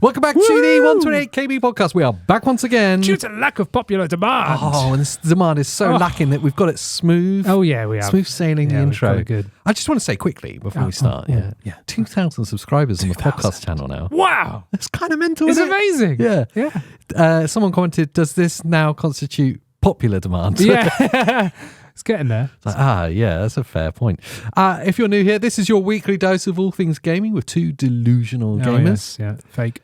Welcome back to the 128 KB podcast. We are back once again. Due to lack of popular demand. Oh, and this demand is so lacking that we've got it smooth. Oh, yeah, we have. Smooth sailing the intro. We've got it good. I just want to say quickly before we start, 2,000 subscribers on the podcast channel now. Wow. It's kind of mental, It's isn't it? amazing. Yeah. Someone commented, does this now constitute popular demand? Yeah. It's getting there. It's like, yeah, that's a fair point. If you're new here, this is your weekly dose of all things gaming with two delusional gamers. Yes, yeah, fake.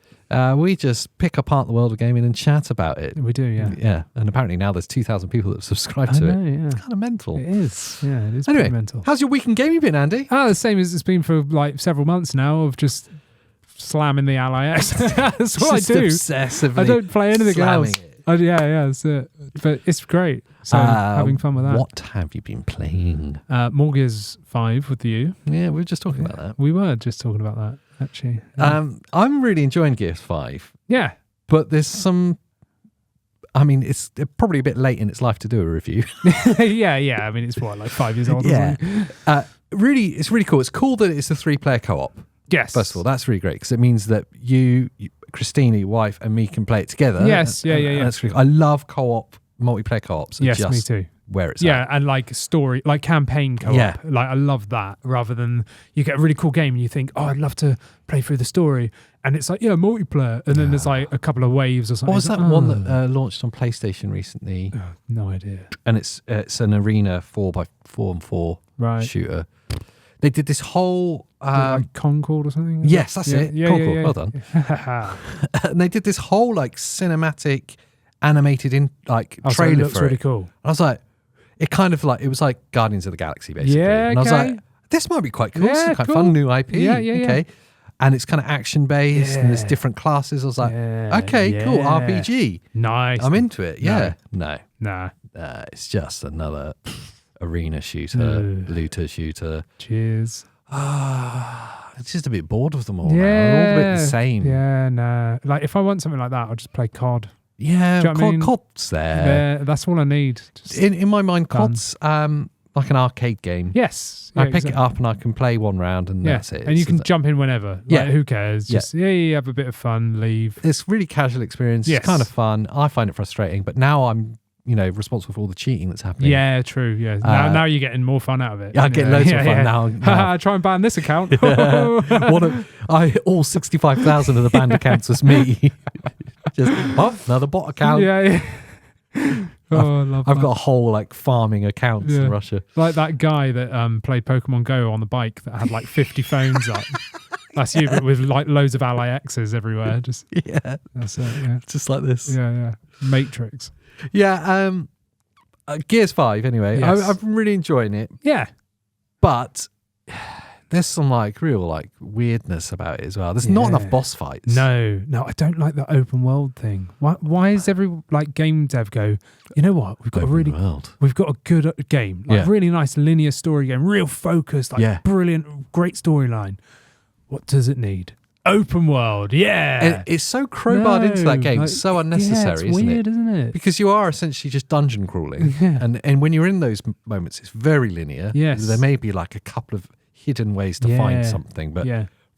We just pick apart the world of gaming and chat about it. We do, yeah. Yeah, and apparently now there's 2,000 people that have subscribed to it. Yeah. It's kind of mental. It is. Yeah, it is Anyway, pretty mental. how's your week in gaming been, Andy? The same as it's been for like several months now of just slamming the LIX. That's what Just I do. Obsessively I don't play anything slamming else. it. Yeah, that's it. But it's great. So having fun with that. What have you been playing? More Gears 5 with you. Yeah, we were just talking about that. We were just talking about that, actually. I'm really enjoying Gears 5. Yeah. But there's some... I mean, it's probably a bit late in its life to do a review. yeah. I mean, it's what, like 5 years old or something? Really, it's really cool. It's cool that it's a 3-player co-op. Yes. First of all, that's really great because it means that you, Christina, your wife, and me can play it together. Yes, yeah. That's really, I love co-op, multiplayer co-ops. Yes, me too. Where it's yeah, at. and like story, like campaign co-op. Yeah. Like I love that rather than you get a really cool game and you think, oh, I'd love to play through the story. And it's like, multiplayer. And then there's like a couple of waves or something. What was that one that launched on PlayStation recently? Oh, no idea. And it's an arena 4x4 shooter. They did this whole... like Concord or something? Yes, that's it. Concord. Yeah. Well done. And they did this whole like cinematic animated trailer so it looks for really it. cool. I was like, it was like Guardians of the Galaxy basically. Yeah, and I was like, this might be quite cool. Yeah, Some kind cool. of fun new IP. Yeah. Okay. And it's kind of action based and there's different classes. I was like, okay, cool. RPG. Nice. I'm into it. Yeah. No. Nah. It's just another arena shooter, looter shooter. Cheers. It's just a bit bored of them all now. They're all a bit the same. Yeah, nah. Like if I want something like that, I'll just play COD. Yeah, Do you know what I mean? COD's there. That's all I need. Just In my mind, COD's like an arcade game. yes. I pick it up and I can play one round and that's it. And you can jump in whenever. Like, who cares? Just you have a bit of fun, leave. It's really casual experience. Yes. It's kind of fun. I find it frustrating, but now I'm responsible for all the cheating that's happening. Yeah, true. Yeah. Now you're getting more fun out of it. I get loads of fun now. Try and ban this account. All 65,000 of the banned accounts was me. Just another bot account. Yeah. Oh, I love that. I've got a whole like farming accounts in Russia. Like that guy that played Pokemon Go on the bike that had like 50 phones up. That's you, but with like loads of LIXs everywhere. Just that's it. Yeah, just like this. Yeah. Matrix. Yeah. Gears 5. Anyway, Yes. I've been really enjoying it. Yeah. But there's some like real like weirdness about it as well. There's not enough boss fights. No, I don't like the open world thing. Why is every like game dev go, you know what? We've got we've got a good game, like really nice linear story game, real focused, like brilliant, great storyline. What does it need? Open world, And it's so crowbarred into that game, it's so unnecessary, it's isn't weird, it? isn't it? Because you are essentially just dungeon crawling, and when you're in those moments, it's very linear. Yes. There may be like a couple of hidden ways to find something, but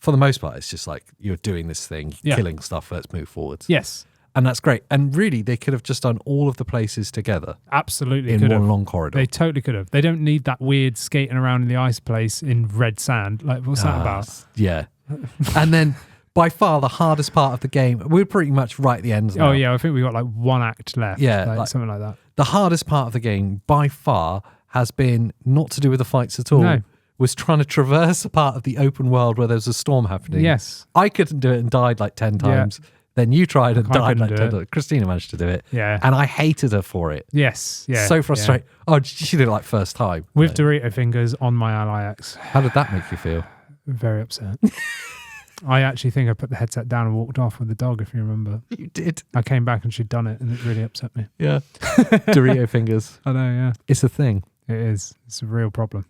for the most part, it's just like you're doing this thing, killing stuff. Let's move forwards. Yes, and that's great. And really, they could have just done all of the places together. Absolutely, in one long corridor. They totally could have. They don't need that weird skating around in the ice place in red sand. Like, what's that about? Yeah. And then by far the hardest part of the game, we're pretty much right at the end now. Oh yeah, I think we got like one act left. Yeah, like something like that. The hardest part of the game by far has been not to do with the fights at all. No. Was trying to traverse a part of the open world where there's a storm happening. Yes. I couldn't do it and died like 10 times. Then you tried and died like 10 times. Christina managed to do it. Yeah. And I hated her for it. Yes. Yeah. So frustrating. Yeah. Oh, she did it like first time. With Dorito fingers on my LIX. How did that make you feel? Very upset. I actually think I put the headset down and walked off with the dog, if you remember. You did. I came back and she'd done it and it really upset me. Yeah. Dorito fingers. I know, yeah. It's a thing. It is. It's a real problem.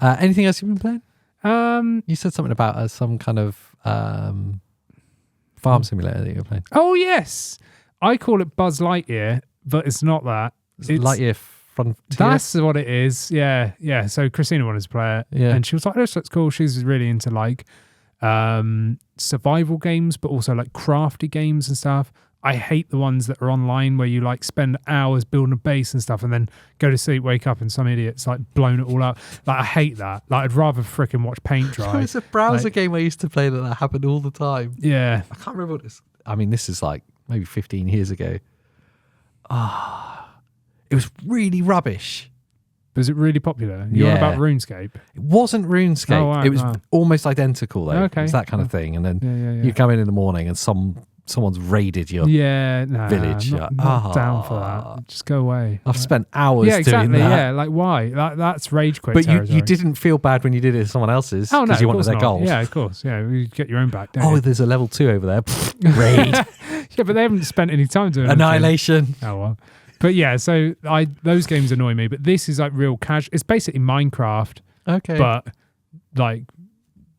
Anything else you've been playing? You said something about some kind of farm simulator that you're playing. Oh, yes. I call it Buzz Lightyear, but it's not that. It's Lightyear Frontier. That's what it is. Yeah. So Christina wanted to play it. Yeah. And she was like, this looks cool. She's really into like survival games, but also like crafty games and stuff. I hate the ones that are online where you like spend hours building a base and stuff and then go to sleep, wake up and some idiot's like blown it all up. Like I hate that. Like I'd rather freaking watch paint dry. There's a browser game I used to play that happened all the time. Yeah. I can't remember what this. I mean, this is like maybe 15 years ago. It was really rubbish. Was it really popular? You're on about RuneScape? It wasn't RuneScape. Oh, wow, it was almost identical though. Okay. It was that kind of thing. And then you come in the morning and someone's raided your village. Not down for that. Just go away. I've spent hours doing that. Yeah, like why? That's rage quit. But you didn't feel bad when you did it to someone else's because you wanted their gold. Yeah, of course. Yeah, you get your own back. There's a level 2 over there. Raid. Yeah, but they haven't spent any time doing Annihilation. Anything. Oh well. But yeah, so those games annoy me. But this is like real casual. It's basically Minecraft. Okay. But like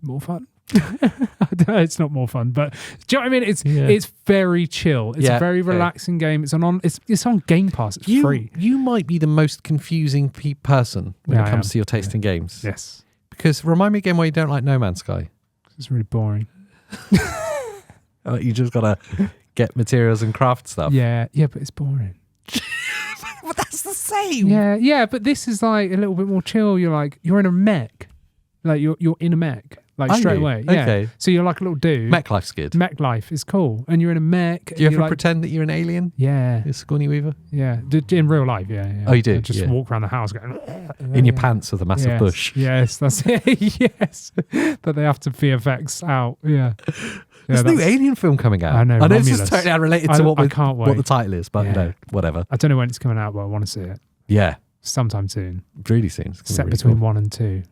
more fun. It's not more fun, but do you know what I mean? It's very chill. It's a very relaxing game. It's on Game Pass. It's free. You might be the most confusing person when it comes to your taste in games. Yes. Because remind me again why you don't like No Man's Sky. It's really boring. You just gotta get materials and craft stuff. Yeah, but it's boring. But that's the same. Yeah, but this is like a little bit more chill. You're in a mech. Like you're in a mech. Like straight away. Yeah. Okay. So you're like a little dude. Mech life's good. Mech life is cool. And you're in a mech. Do you ever pretend that you're an alien? Yeah. You're Sigourney Weaver? Yeah. In real life, yeah. Oh, you do? Just walk around the house going... In your pants with a massive bush. Yes, that's it. Yes. But they have to VFX out. Yeah. There's a new Alien film coming out. I know this is totally unrelated to what the title is, but whatever. I don't know when it's coming out, but I want to see it. Yeah. Sometime soon. Really soon. It's set between 1 and 2.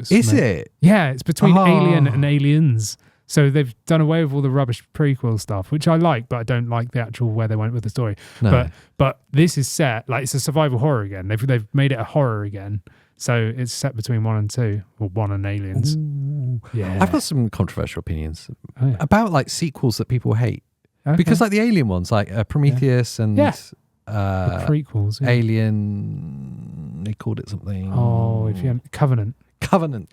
Is it? Yeah, it's between Alien and Aliens. So they've done away with all the rubbish prequel stuff, which I like, but I don't like the actual where they went with the story. No. But this is set, like it's a survival horror again. They've made it a horror again. So it's set between 1 and 2, or 1 and Aliens. Ooh. Yeah. I've got some controversial opinions about like sequels that people hate. Okay. Because like the Alien ones, like Prometheus and the prequels. Yeah. Alien, they called it something. Oh, if you Covenant.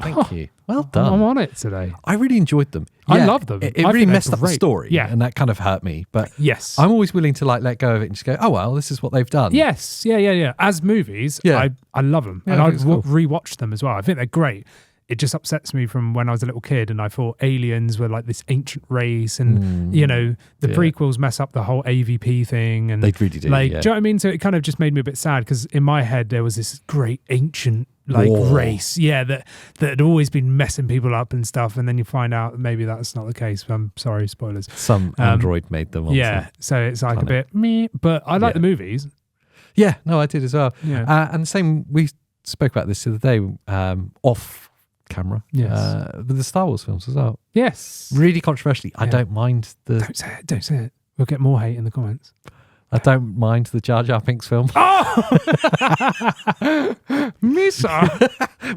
Thank you. Well done. I'm on it today. I really enjoyed them. I love them. It really messed up the story, and that kind of hurt me. But yes, I'm always willing to like let go of it and just go, oh well, this is what they've done. Yes, yeah. As movies, I love them, and I'd rewatch them as well. I think they're great. It just upsets me from when I was a little kid and I thought aliens were like this ancient race and, the prequels mess up the whole AVP thing. And they really do. Do you know what I mean? So it kind of just made me a bit sad because in my head there was this great ancient race, that had always been messing people up and stuff. And then you find out maybe that's not the case. I'm sorry, spoilers. Some android made them. So it's like a bit meh, but I like the movies. Yeah, no, I did as well. Yeah. And the same, we spoke about this the other day off camera. Yes. With the Star Wars films as well. Yes. Really controversially, I don't mind the... Don't say it. We'll get more hate in the comments. I don't mind the Jar Jar Binks film. Oh! Misa!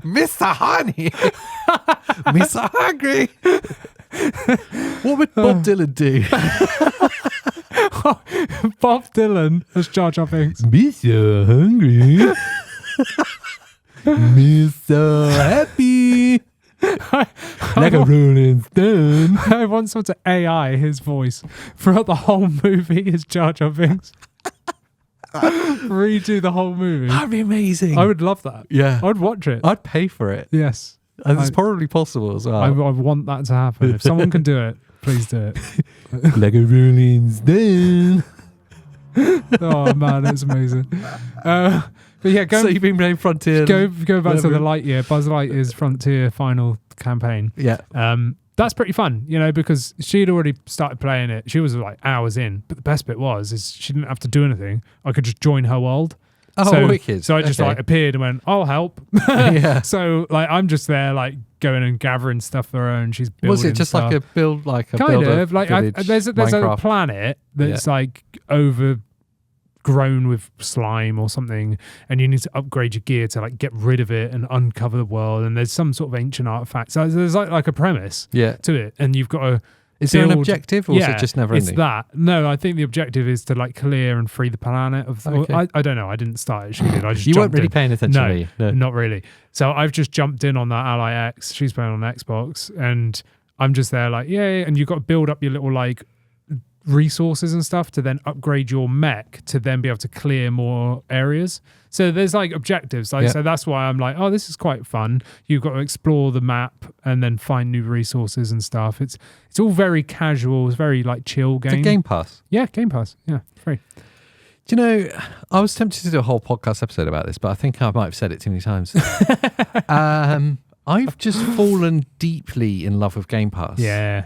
Mr. Honey! Mr. Hungry! What would Bob Dylan do? Bob Dylan as Jar Jar Binks. Mr. Hungry! Mr. Happy! Like a rolling stone. I want someone to AI his voice throughout the whole movie as Jar Jar Binks. Redo the whole movie. That'd be amazing. I would love that. Yeah. I'd watch it. I'd pay for it. Yes. And it's probably possible as well. I want that to happen. If someone can do it, please do it. Like a rolling stone. Oh man, it's amazing. But yeah, so you've been playing Frontier. Go back to the Lightyear, Buzz Lightyear's Frontier final campaign. Yeah. That's pretty fun, because she'd already started playing it. She was like hours in, but the best bit is she didn't have to do anything. I could just join her world. Oh, wicked. So I just appeared and went, I'll help. Yeah. So I'm just there going and gathering stuff for her and she's building. Was it just stuff. like a build, like a kind builder of like there's a planet that's overgrown with slime or something, and you need to upgrade your gear to get rid of it and uncover the world. And there's some sort of ancient artifact. So there's like a premise to it, and you've got to. Is there an objective, or is it just never ending? It's that. No, I think the objective is to clear and free the planet of. I don't know. I didn't start it. She did. I just. You weren't really paying attention. No, not really. So I've just jumped in on that Ally X. She's playing on Xbox, and I'm just there like, and you've got to build up your little like resources and stuff to then upgrade your mech to then be able to clear more areas. So there's like objectives. Like, so that's why I'm like, oh, this is quite fun. You've got to explore the map and then find new resources and stuff. It's all very casual. It's very like chill game. It's a Game Pass. Yeah, Game Pass. Yeah, free. Do you know, I was tempted to do a whole podcast episode about this, but I think I might have said it too many times. I've just fallen deeply in love with Game Pass. Yeah.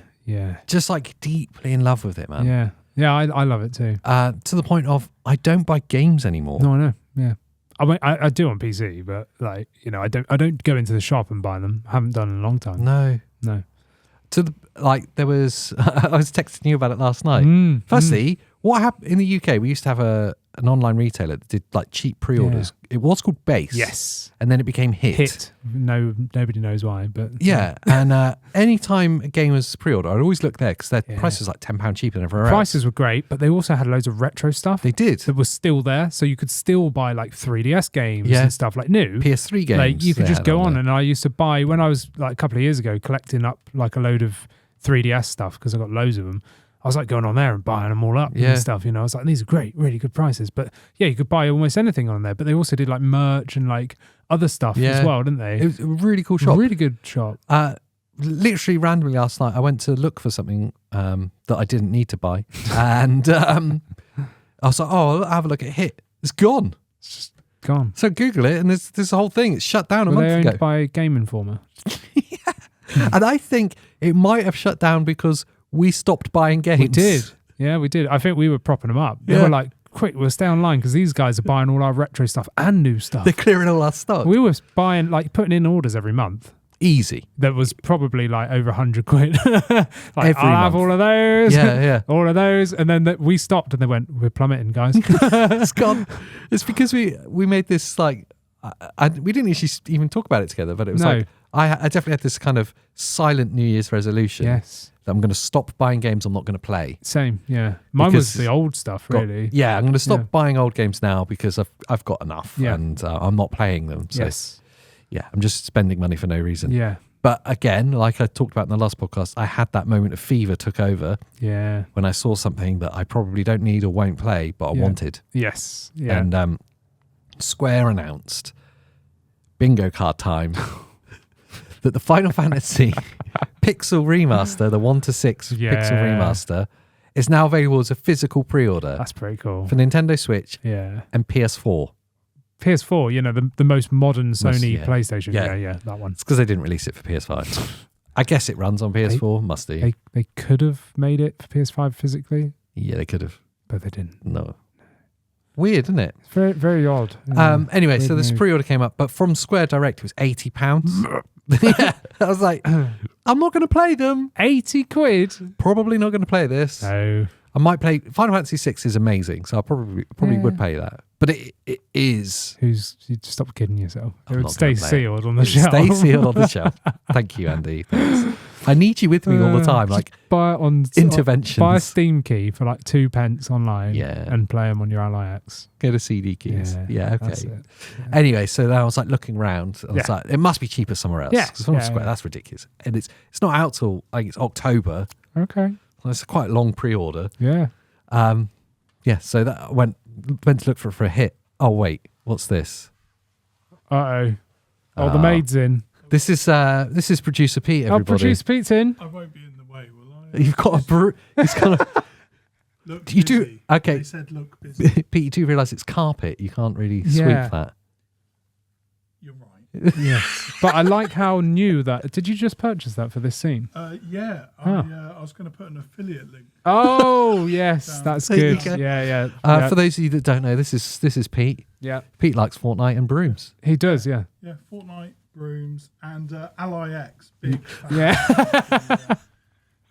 Just like deeply in love with it, man. Yeah, I love it too. To the point of I don't buy games anymore. No, I know. Yeah. I mean, I do on PC, but like, you know, I don't go into the shop and buy them. I haven't done in a long time. No. To the there was I was texting you about it last night. Firstly, what happened in the UK? We used to have an online retailer that did like cheap pre-orders. It was called Base. Yes. And then it became Hit. No, nobody knows why, but and anytime a game was pre-order, I'd always look there because their price was like £10 cheaper than everywhere else. Prices were great, but they also had loads of retro stuff. They did. That was still there, so you could still buy like 3DS games and stuff like new. PS3 games. Like you could just go on, and I used to buy when I was like a couple of years ago collecting up like a load of 3DS stuff because I got loads of them. I was like going on there and buying them all up and stuff, you know. I was like, these are great, really good prices. But yeah, you could buy almost anything on there. But they also did like merch and like other stuff as well, didn't they? It was a really cool shop. Really good shop. Literally randomly last night, I went to look for something that I didn't need to buy. And I was like, oh, I'll have a look at Hit. It's gone. It's just gone. So Google it, and there's this whole thing. It's shut down a month ago. They owned by Game Informer. And I think it might have shut down because we stopped buying games. We did. Yeah, we did. I think we were propping them up. They were like, quick, we'll stay online because these guys are buying all our retro stuff and new stuff. They're clearing all our stock. We were buying, like putting in orders every month. Easy. That was probably like over 100 quid. I'll have all of those. Yeah. All of those. And then we stopped and they went, we're plummeting, guys. It's gone. It's because we made this like, we didn't actually even talk about it together, but it was like, I definitely had this kind of silent New Year's resolution. Yes. That I'm going to stop buying games I'm not going to play. Same, yeah. Mine was the old stuff, really. I'm going to stop buying old games now because I've got enough and I'm not playing them. So, I'm just spending money for no reason. Yeah. But again, like I talked about in the last podcast, I had that moment of fever took over. Yeah. When I saw something that I probably don't need or won't play, but I wanted. Yes. Yeah. And Square announced, bingo card time, that the Final Fantasy Pixel Remaster, the 1 to 6 Pixel Remaster, is now available as a physical pre-order. That's pretty cool. For Nintendo Switch and PS4. PS4, you know, the most modern Sony PlayStation. Yeah, that one. It's because they didn't release it for PS5. I guess it runs on PS4, must do. They could have made it for PS5 physically. Yeah, they could have. But they didn't. No. Weird, isn't it? It's very, very odd. Anyway, so this pre-order came up, but from Square Direct, it was £80. I was like, I'm not going to play them. 80 quid? Probably not going to play this. No. I might play Final Fantasy 6 is amazing, so I probably would pay that. But it is. You stop kidding yourself. It would stay sealed on the shelf. Stay sealed on the shelf. Thank you, Andy. Thanks. I need you with me all the time. Like buy it on interventions. Buy a Steam key for like 2p online. Yeah. And play them on your Ally X. Get a CD keys. Yeah, okay. That's it. Yeah. Anyway, so then I was like looking around. I was like, it must be cheaper somewhere else. Yeah. Square, that's ridiculous. And it's not out till like it's October. Okay. So it's quite a long pre-order. Yeah. So that I went to look for a Hit. Oh wait, what's this? Oh, the maid's in. This is producer Pete. Everybody. Producer Pete's in. I won't be in the way, will I? You've got a He's kind of. Look you busy. do okay. They said look busy. Pete, you do realise it's carpet. You can't really sweep that. You're right. Yes, but I like how new that. Did you just purchase that for this scene? I was going to put an affiliate link. Oh yes, that's good. Yeah. For those of you that don't know, this is Pete. Yeah, Pete likes Fortnite and brooms. He does. Yeah. Yeah, Fortnite, brooms, and Ally X. Big fan. Yeah.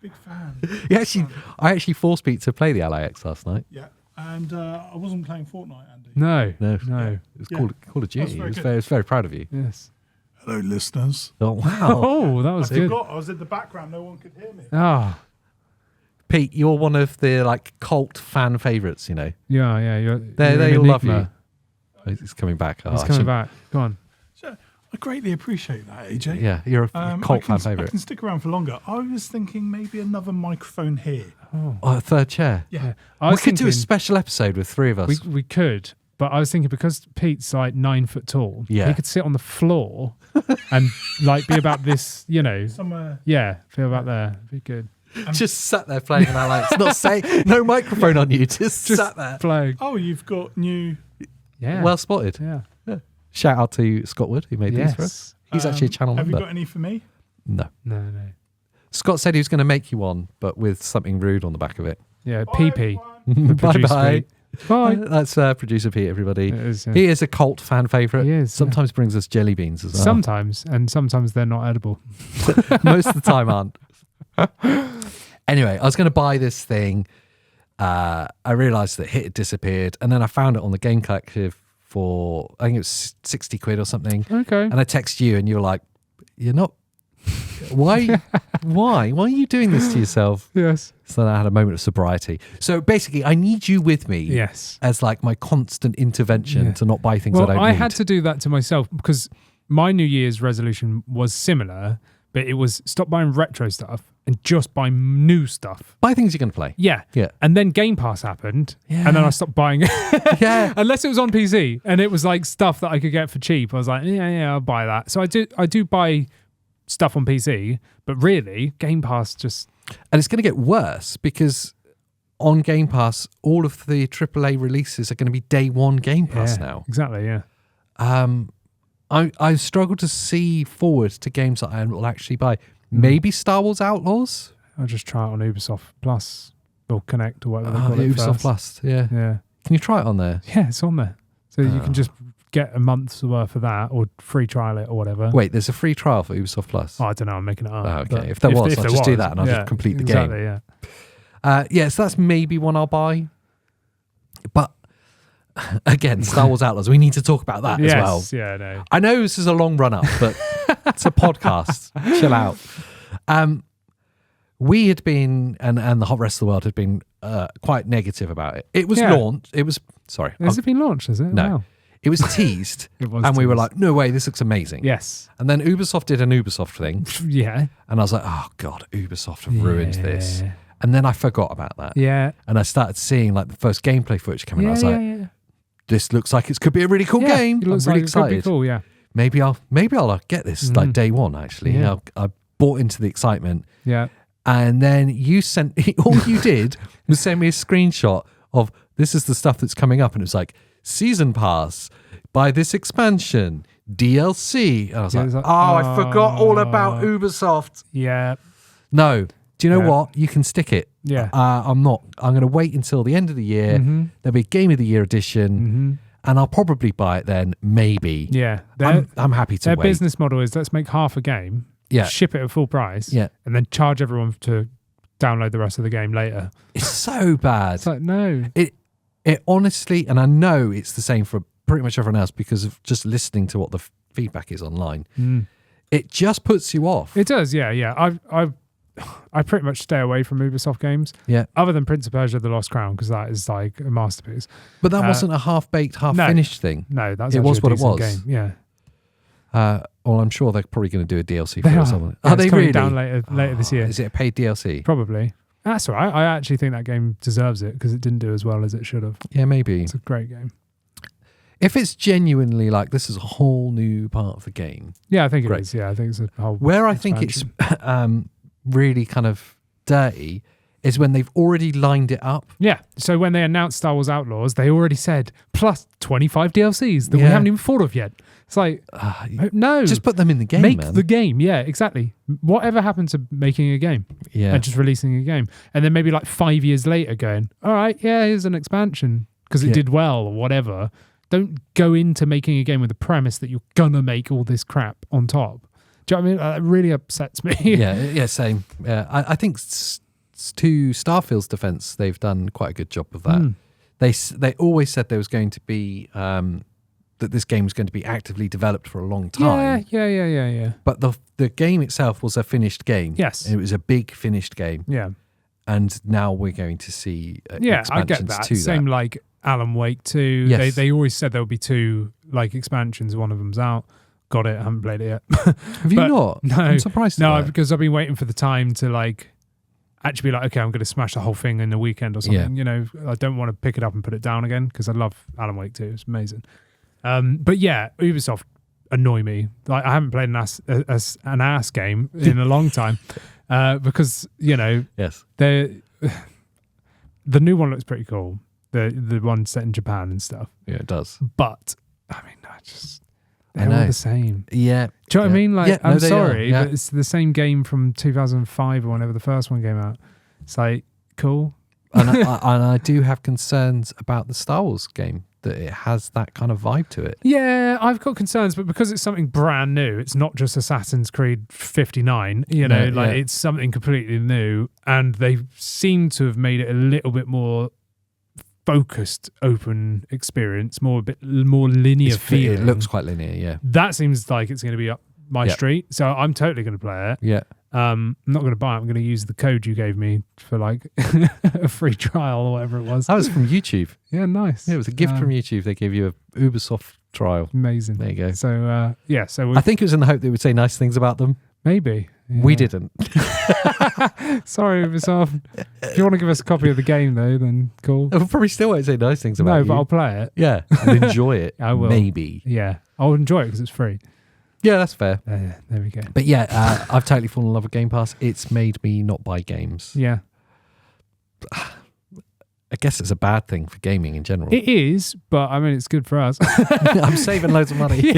Big fan. I actually forced Pete to play the Ally X last night. Yeah, and I wasn't playing Fortnite, Andy. No. It was Call of Duty. I was very proud of you. Yes. Hello, listeners. Oh wow! Oh, that was good. I was in the background. No one could hear me. Ah. Pete, you're one of the like cult fan favourites, you know. Yeah. They all love you. Oh, he's coming back. He's coming back. Go on. So I greatly appreciate that, AJ. Yeah, you're a cult fan I favourite. can stick around for longer. I was thinking maybe another microphone here. Oh, a third chair. Yeah. We could do a special episode with three of us. We could, but I was thinking because Pete's like 9 foot tall, Yeah. he could sit on the floor and like be about this, Somewhere. Yeah, feel about there. Be good. Just sat there playing with our lights. Not say no microphone on you. Just sat there. Playing. Oh, you've got new. Yeah. Well spotted. Yeah. Shout out to Scott Wood who made these for us. He's actually a channel Have member. you got any for me? No. No. Scott said he was going to make you one, but with something rude on the back of it. Yeah, PP. Bye-bye. Bye. That's producer Pete, everybody. It is, yeah. He is a cult fan favourite. He is, Sometimes brings us jelly beans as well. Sometimes, and sometimes they're not edible. Most of the time aren't. Anyway, I was going to buy this thing. I realised that Hit had disappeared, and then I found it on the Game Collective for, I think it was 60 quid or something. Okay. And I text you, and you were like, "You're not. Why? Why are you doing this to yourself?" Yes. So then I had a moment of sobriety. So basically, I need you with me. Yes. As like my constant intervention to not buy things I don't need. I had to do that to myself because my New Year's resolution was similar, but it was stop buying retro stuff and just buy new stuff. Buy things you're going to play. Yeah. Yeah. And then Game Pass happened. Yeah. And then I stopped buying it. Yeah. Unless it was on PC and it was like stuff that I could get for cheap. I was like, yeah, I'll buy that. So I do buy stuff on PC, but really Game Pass just... And it's going to get worse because on Game Pass, all of the AAA releases are going to be day one Game Pass now. Exactly, yeah. I struggle to see forward to games that I will actually buy. Maybe Star Wars Outlaws? I'll just try it on Ubisoft Plus or Connect or whatever they Oh, call it Ubisoft first. Plus, yeah. Yeah. Can you try it on there? Yeah, it's on there. So you can just get a month's worth of that or free trial it or whatever. Wait, there's a free trial for Ubisoft Plus? Oh, I don't know, I'm making it up. Oh, okay. But If there was, I'll there just do that and I'll just complete the game. Exactly, yeah. So that's maybe one I'll buy. But again, Star Wars Outlaws, we need to talk about that as well. Yes, yeah, no. I know this is a long run up, but it's a podcast. Chill out. We had been, and the whole rest of the world had been quite negative about it. It was launched. It was, sorry. Has it been launched, is it? No. Wow. It was teased. It was and we were teased. like, no way, this looks amazing. Yes. And then Ubisoft did an Ubisoft thing. Yeah. And I was like, oh, God, Ubisoft have ruined this. And then I forgot about that. Yeah. And I started seeing like the first gameplay footage coming out. I was like, this looks like it could be a really cool game. It looks I'm really like excited. It could be cool, yeah. Maybe I'll get this like day one, actually. Yeah. I bought into the excitement. Yeah. And then all you did was send me a screenshot of this is the stuff that's coming up. And it was like, season pass, buy this expansion, DLC. And I was like, I forgot all about Ubisoft. Yeah. No. Do you know what? You can stick it. Yeah. I'm not. I'm going to wait until the end of the year. There'll be a Game of the Year edition. And I'll probably buy it then, maybe. Yeah. I'm happy to Their wait. business model is let's make half a game, ship it at full price, and then charge everyone to download the rest of the game later. It's so bad. It's like, no. It honestly, and I know it's the same for pretty much everyone else because of just listening to what the feedback is online. It just puts you off. It does, yeah. I pretty much stay away from Ubisoft games. Yeah. Other than Prince of Persia: The Lost Crown, because that is like a masterpiece. But that wasn't a half-baked, half-finished thing. No, that's it was what it was. Game. Yeah. Well, I'm sure they're probably going to do a DLC They for it are. or something. Yeah, Are they it's coming really? down later this year. Is it a paid DLC? Probably. That's all right. I actually think that game deserves it because it didn't do as well as it should have. Yeah, maybe. It's a great game. If it's genuinely like this is a whole new part of the game. Yeah, I think it is. Yeah, I think it's a whole. Where I think it's really kind of dirty is when they've already lined it up. Yeah. So when they announced Star Wars Outlaws, they already said plus 25 DLCs that we haven't even thought of yet. It's like, no. Just put them in the game, Make man. the game. Yeah, exactly. Whatever happened to making a game? Yeah. And just releasing a game. And then maybe like 5 years later going, all right, yeah, here's an expansion because it did well or whatever. Don't go into making a game with the premise that you're going to make all this crap on top. Do you know what I mean? That really upsets me. yeah, same. Yeah, I think to Starfield's defense, they've done quite a good job of that. They always said there was going to be that this game was going to be actively developed for a long time. Yeah. But the game itself was a finished game. Yes. And it was a big finished game. Yeah. And now we're going to see I expansions get that. to Same that. like Alan Wake 2. Yes. They always said there would be 2 like expansions. One of them's out. got it. I haven't played it yet. Have you not? No. I'm surprised. No, because I've been waiting for the time to like actually be like, okay, I'm going to smash the whole thing in a weekend or something. You know, I don't want to pick it up and put it down again because I love Alan Wake 2. It's amazing. But yeah, Ubisoft annoy me. Like I haven't played an ass game in a long time because, you know, yes, the new one looks pretty cool. The one set in Japan and stuff. Yeah, it does. But I mean, they're all the same. Yeah. Do you know what I mean? Like, I'm sorry, but it's the same game from 2005 or whenever the first one came out. It's like, cool. And I do have concerns about the Star Wars game, that it has that kind of vibe to it. Yeah, I've got concerns, but because it's something brand new, it's not just Assassin's Creed 59, you know, it's something completely new. And they seem to have made it a little bit more focused open experience, a bit more linear feeling. It looks quite linear, yeah. That seems like it's going to be up my street, so I'm totally going to play it. Yeah. I'm not going to buy it. I'm going to use the code you gave me for like a free trial or whatever it was. That was from YouTube. Yeah, nice. Yeah, it was a gift from YouTube. They gave you a Ubisoft trial. Amazing. There you go. So so I think it was in the hope they would say nice things about them. Maybe. Yeah. We didn't. Sorry, Ubisoft. If you want to give us a copy of the game, though, then cool. We'll probably still won't say nice things about No, you. but I'll play it. Yeah, and enjoy it. I will. Maybe. Yeah, I'll enjoy it because it's free. Yeah, that's fair. There we go. But yeah, I've totally fallen in love with Game Pass. It's made me not buy games. Yeah. I guess it's a bad thing for gaming in general. It is, but I mean, it's good for us. I'm saving loads of money.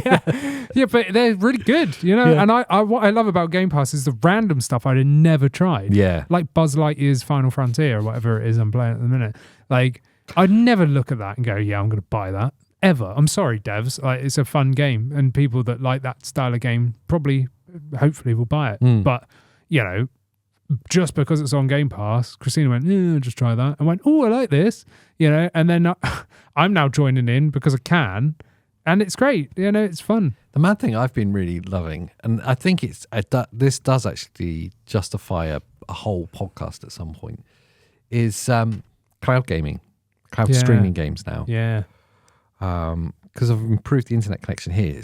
Yeah, but they're really good, you know. Yeah. And I what I love about Game Pass is the random stuff I'd have never tried. Yeah, like Buzz Lightyear's Final Frontier or whatever it is I'm playing at the minute. Like, I'd never look at that and go, "Yeah, I'm going to buy that." Ever. I'm sorry, devs. Like, it's a fun game, and people that like that style of game probably, hopefully, will buy it. But you know, just because it's on Game Pass, Christina went, "Yeah, just try that," and went, "Oh, I like this," you know. And then I'm now joining in because I can, and it's great. You know, it's fun. The mad thing I've been really loving, and I think this does actually justify a whole podcast at some point, is cloud gaming, cloud streaming games now. Yeah. Because I've improved the internet connection here.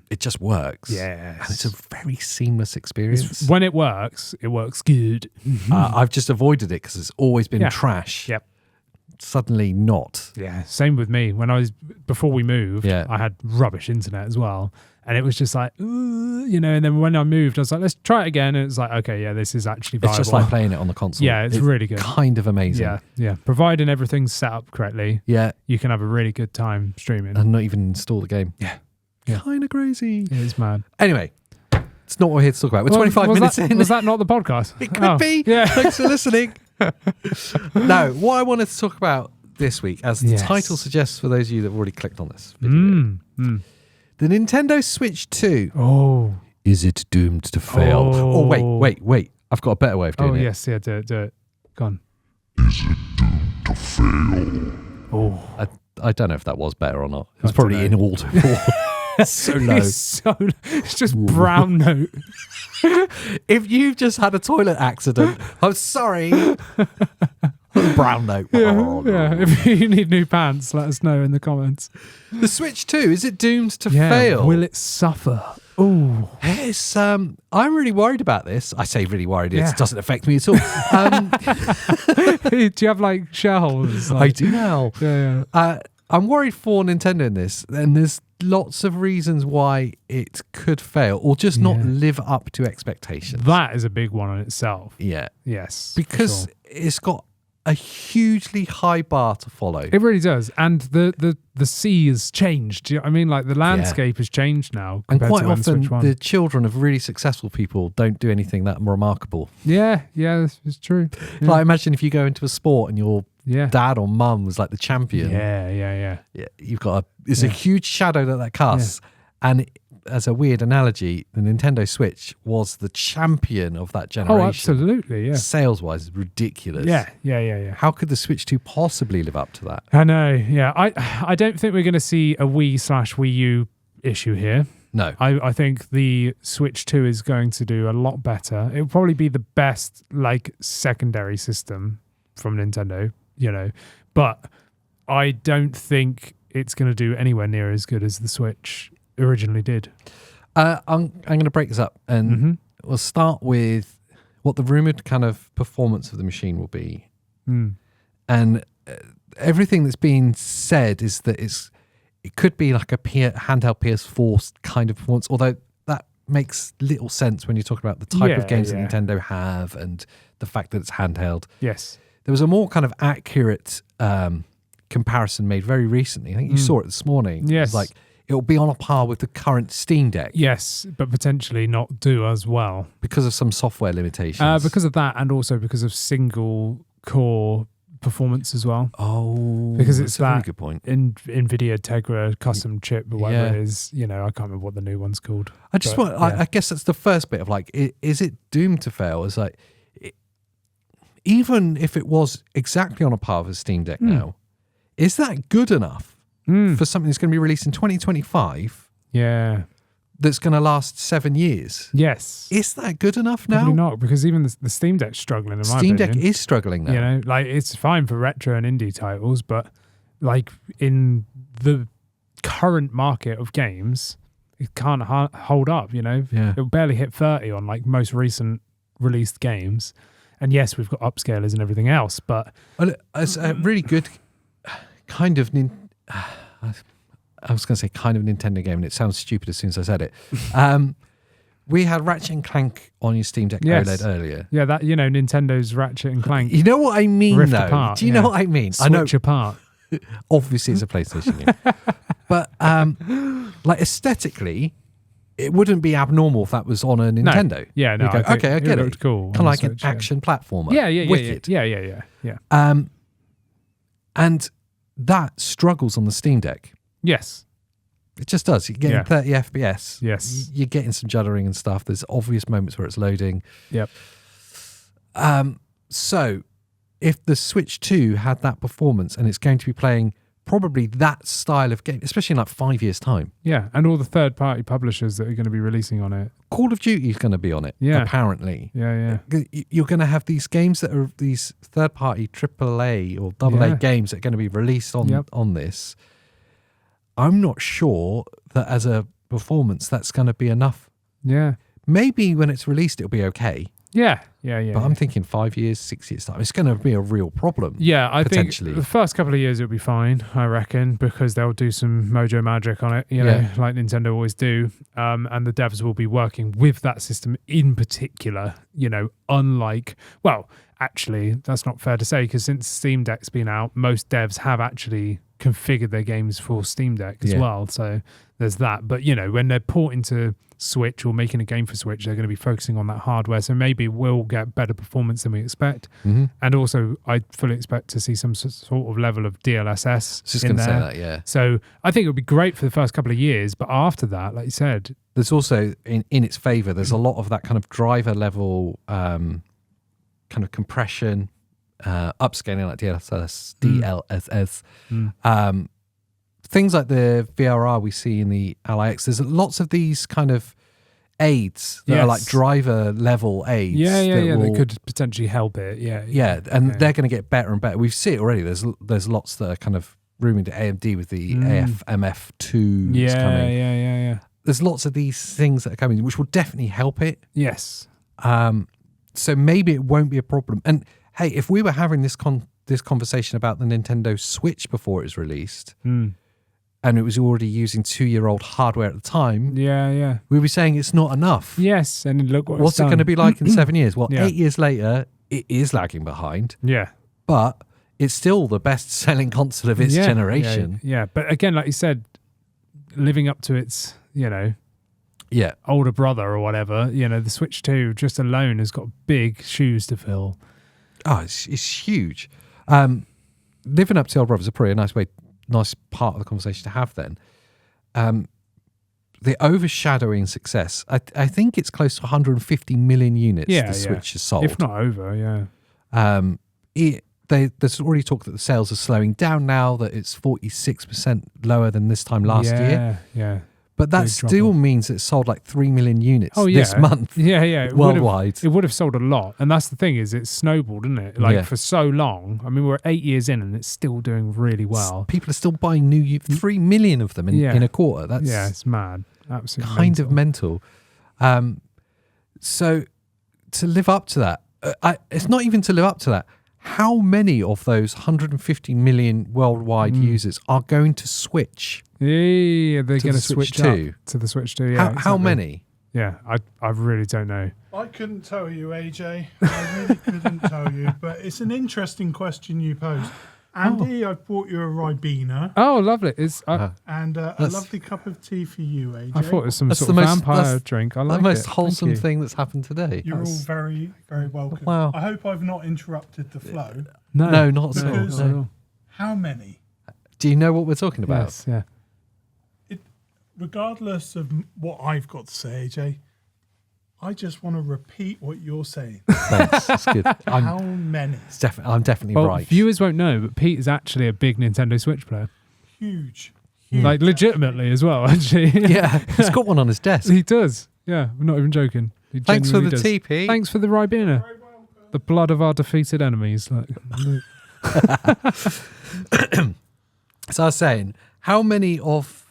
It just works. Yes. And it's a very seamless experience. When it works good. I've just avoided it because it's always been trash. Yep. Suddenly not. Yeah, same with me. Before we moved, I had rubbish internet as well. And it was just like, you know, and then when I moved, I was like, let's try it again. And it's like, okay, yeah, this is actually viable. It's just like playing it on the console. Yeah, it's really good. Kind of amazing. Yeah. Providing everything's set up correctly, you can have a really good time streaming. And not even install the game. Yeah. Kind of crazy. It is mad. Anyway, it's not what we're here to talk about. We're 25 minutes in. Was that not the podcast? It could be. Yeah. Thanks for listening. No, what I wanted to talk about this week, as the title suggests for those of you that have already clicked on this video, the Nintendo Switch 2. Oh. Is it doomed to fail? Oh, wait. I've got a better way of doing it. Oh, yes. Yeah, do it. Go on. Is it doomed to fail? Oh. I don't know if that was better or not. It was probably inaudible. So low. It's just brown note. If you've just had a toilet accident, I'm sorry. Brown note. Yeah. If you need new pants, let us know in the comments. The Switch 2, is it doomed to fail? Will it suffer? Oh, yes. I'm really worried about this. I say really worried. It doesn't affect me at all. Do you have like shareholders? I do now. Yeah. I'm worried for Nintendo in this, and there's lots of reasons why it could fail or just not live up to expectations. That is a big one in itself. Yeah. Yes. Because it's got a hugely high bar to follow. It really does. And the sea has changed. Do you know what I mean? Like the landscape has changed now. And quite often the children of really successful people don't do anything that remarkable. Yeah, it's true. Yeah. Like imagine if you go into a sport and your dad or mum was like the champion. Yeah. You've got it's a huge shadow that casts. Yeah. And as a weird analogy, the Nintendo Switch was the champion of that generation. Oh, absolutely, yeah. Sales-wise, ridiculous. Yeah. How could the Switch 2 possibly live up to that? I know, yeah. I don't think we're going to see a Wii/Wii U issue here. No. I think the Switch 2 is going to do a lot better. It'll probably be the best, like, secondary system from Nintendo, you know. But I don't think it's going to do anywhere near as good as the Switch originally did. I'm going to break this up, and we'll start with what the rumored kind of performance of the machine will be. And everything that's been said is that it could be like a handheld PS4 kind of performance, although that makes little sense when you're talking about the type of games that Nintendo have and the fact that it's handheld. Yes. There was a more kind of accurate comparison made very recently. I think you saw it this morning. Yes. It's like it'll be on a par with the current Steam Deck. Yes, but potentially not do as well. Because of some software limitations. Because of that, and also because of single core performance as well. Oh, because it's that's a that very good point. NVIDIA Tegra custom chip or whatever it is. I can't remember what the new one's called. I guess that's the first bit of like, is it doomed to fail? It's like, even if it was exactly on a par with Steam Deck now, is that good enough for something that's going to be released in 2025? Yeah. That's going to last 7 years. Yes. Is that good enough now? Probably not, because even the Steam Deck's struggling in my Steam opinion. Deck is struggling now. It's fine for retro and indie titles, but like in the current market of games, it can't hold up, It'll barely hit 30 on like most recent released games. And yes, we've got upscalers and everything else, but... Well, it's a really good kind of... I was going to say kind of Nintendo game, and it sounds stupid as soon as I said it. We had Ratchet and Clank on your Steam Deck OLED earlier. Yeah, that Nintendo's Ratchet and Clank. You know what I mean, Rift though? apart, Do you know what I mean? Switch apart. Obviously, it's a PlayStation game. But like aesthetically, it wouldn't be abnormal if that was on a Nintendo. No. Yeah, no. I get it. Cool. Kind of like an action platformer. Yeah. Wicked. Yeah. And that struggles on the Steam Deck. Yes. It just does. You're getting 30 FPS. Yes. You're getting some juddering and stuff. There's obvious moments where it's loading. Yep. So if the Switch 2 had that performance and it's going to be playing probably that style of game, especially in like 5 years' time. Yeah, and all the third-party publishers that are going to be releasing on it. Call of Duty is going to be on it, apparently. Yeah. You're going to have these games that are these third-party AAA or AA games that are going to be released on this. I'm not sure that as a performance that's going to be enough. Yeah. Maybe when it's released it'll be okay. Yeah. But I'm thinking 5 years, 6 years time, it's going to be a real problem. Yeah, I think potentially. The first couple of years it'll be fine, I reckon, because they'll do some mojo magic on it, like Nintendo always do. And the devs will be working with that system in particular, unlike, well, actually, that's not fair to say, because since Steam Deck's been out, most devs have actually configured their games for Steam Deck as well. So there's that. But, when they're porting to Switch or making a game for Switch, they're going to be focusing on that hardware. So maybe we'll get better performance than we expect. And also, I fully expect to see some sort of level of DLSS Just in going to there. say that, yeah. So I think it would be great for the first couple of years. But after that, like you said... There's also, in its favour, there's a lot of that kind of driver level kind of compression, upscaling like DLSS. Things like the VRR we see in the Ally X, there's lots of these kind of aids that are like driver level aids. That could potentially help it. They're going to get better and better. We see it already. There's lots that are kind of rooming to AMD with the AFMF2 coming. Yeah. There's lots of these things that are coming, which will definitely help it. Yes. So maybe it won't be a problem. And hey, if we were having this conversation about the Nintendo Switch before it was released, and it was already using 2-year-old hardware at the time, we'd be saying it's not enough. Yes, and look what's it going to be like in 7 years? Well, 8 years later, it is lagging behind. Yeah. But it's still the best-selling console of its generation. Yeah, but again, like you said, living up to its, older brother or whatever, the Switch 2 just alone has got big shoes to fill. Oh, it's huge. Living up to older brother is probably a nice part of the conversation to have then. The overshadowing success, I think it's close to 150 million units the Switch has sold. If not over, there's already talk that the sales are slowing down now, that it's 46% lower than this time last year. Yeah. But that still means it sold like 3 million units this month. Yeah. Worldwide. It would have sold a lot. And that's the thing, is it's snowballed, isn't it? For so long. I mean, we're 8 years in and it's still doing really well. People are still buying 3 million of them in a quarter. It's mad. Absolutely kind of mental. So to live up to that, it's not even to live up to that. How many of those 150 million worldwide users are going to switch? Yeah, they're going to Switch switch 2? to the Switch 2. Yeah, How many? Yeah, I really don't know. I couldn't tell you, AJ. I really couldn't tell you. But it's an interesting question you posed. Andy, I've brought you a Ribena. Oh, lovely. It's And a lovely cup of tea for you, AJ. I thought it was some That's sort of vampire drink. I like the most it. wholesome Thank you. thing that's happened today. You're all very, very welcome. Wow. I hope I've not interrupted the flow. No, not at all. Because No. how many? Do you know what we're talking about? Yes, yeah. Regardless of what I've got to say, AJ, I just want to repeat what you're saying. Thanks. That's good. How many? I'm definitely Well, right. viewers won't know, but Pete is actually a big Nintendo Switch player. Huge. Like, legitimately as well, actually. Yeah, he's got one on his desk. He does. Yeah, I'm not even joking. He Thanks for the genuinely does. TP. Thanks for the Ribena. The blood of our defeated enemies. Like, So I was saying, how many of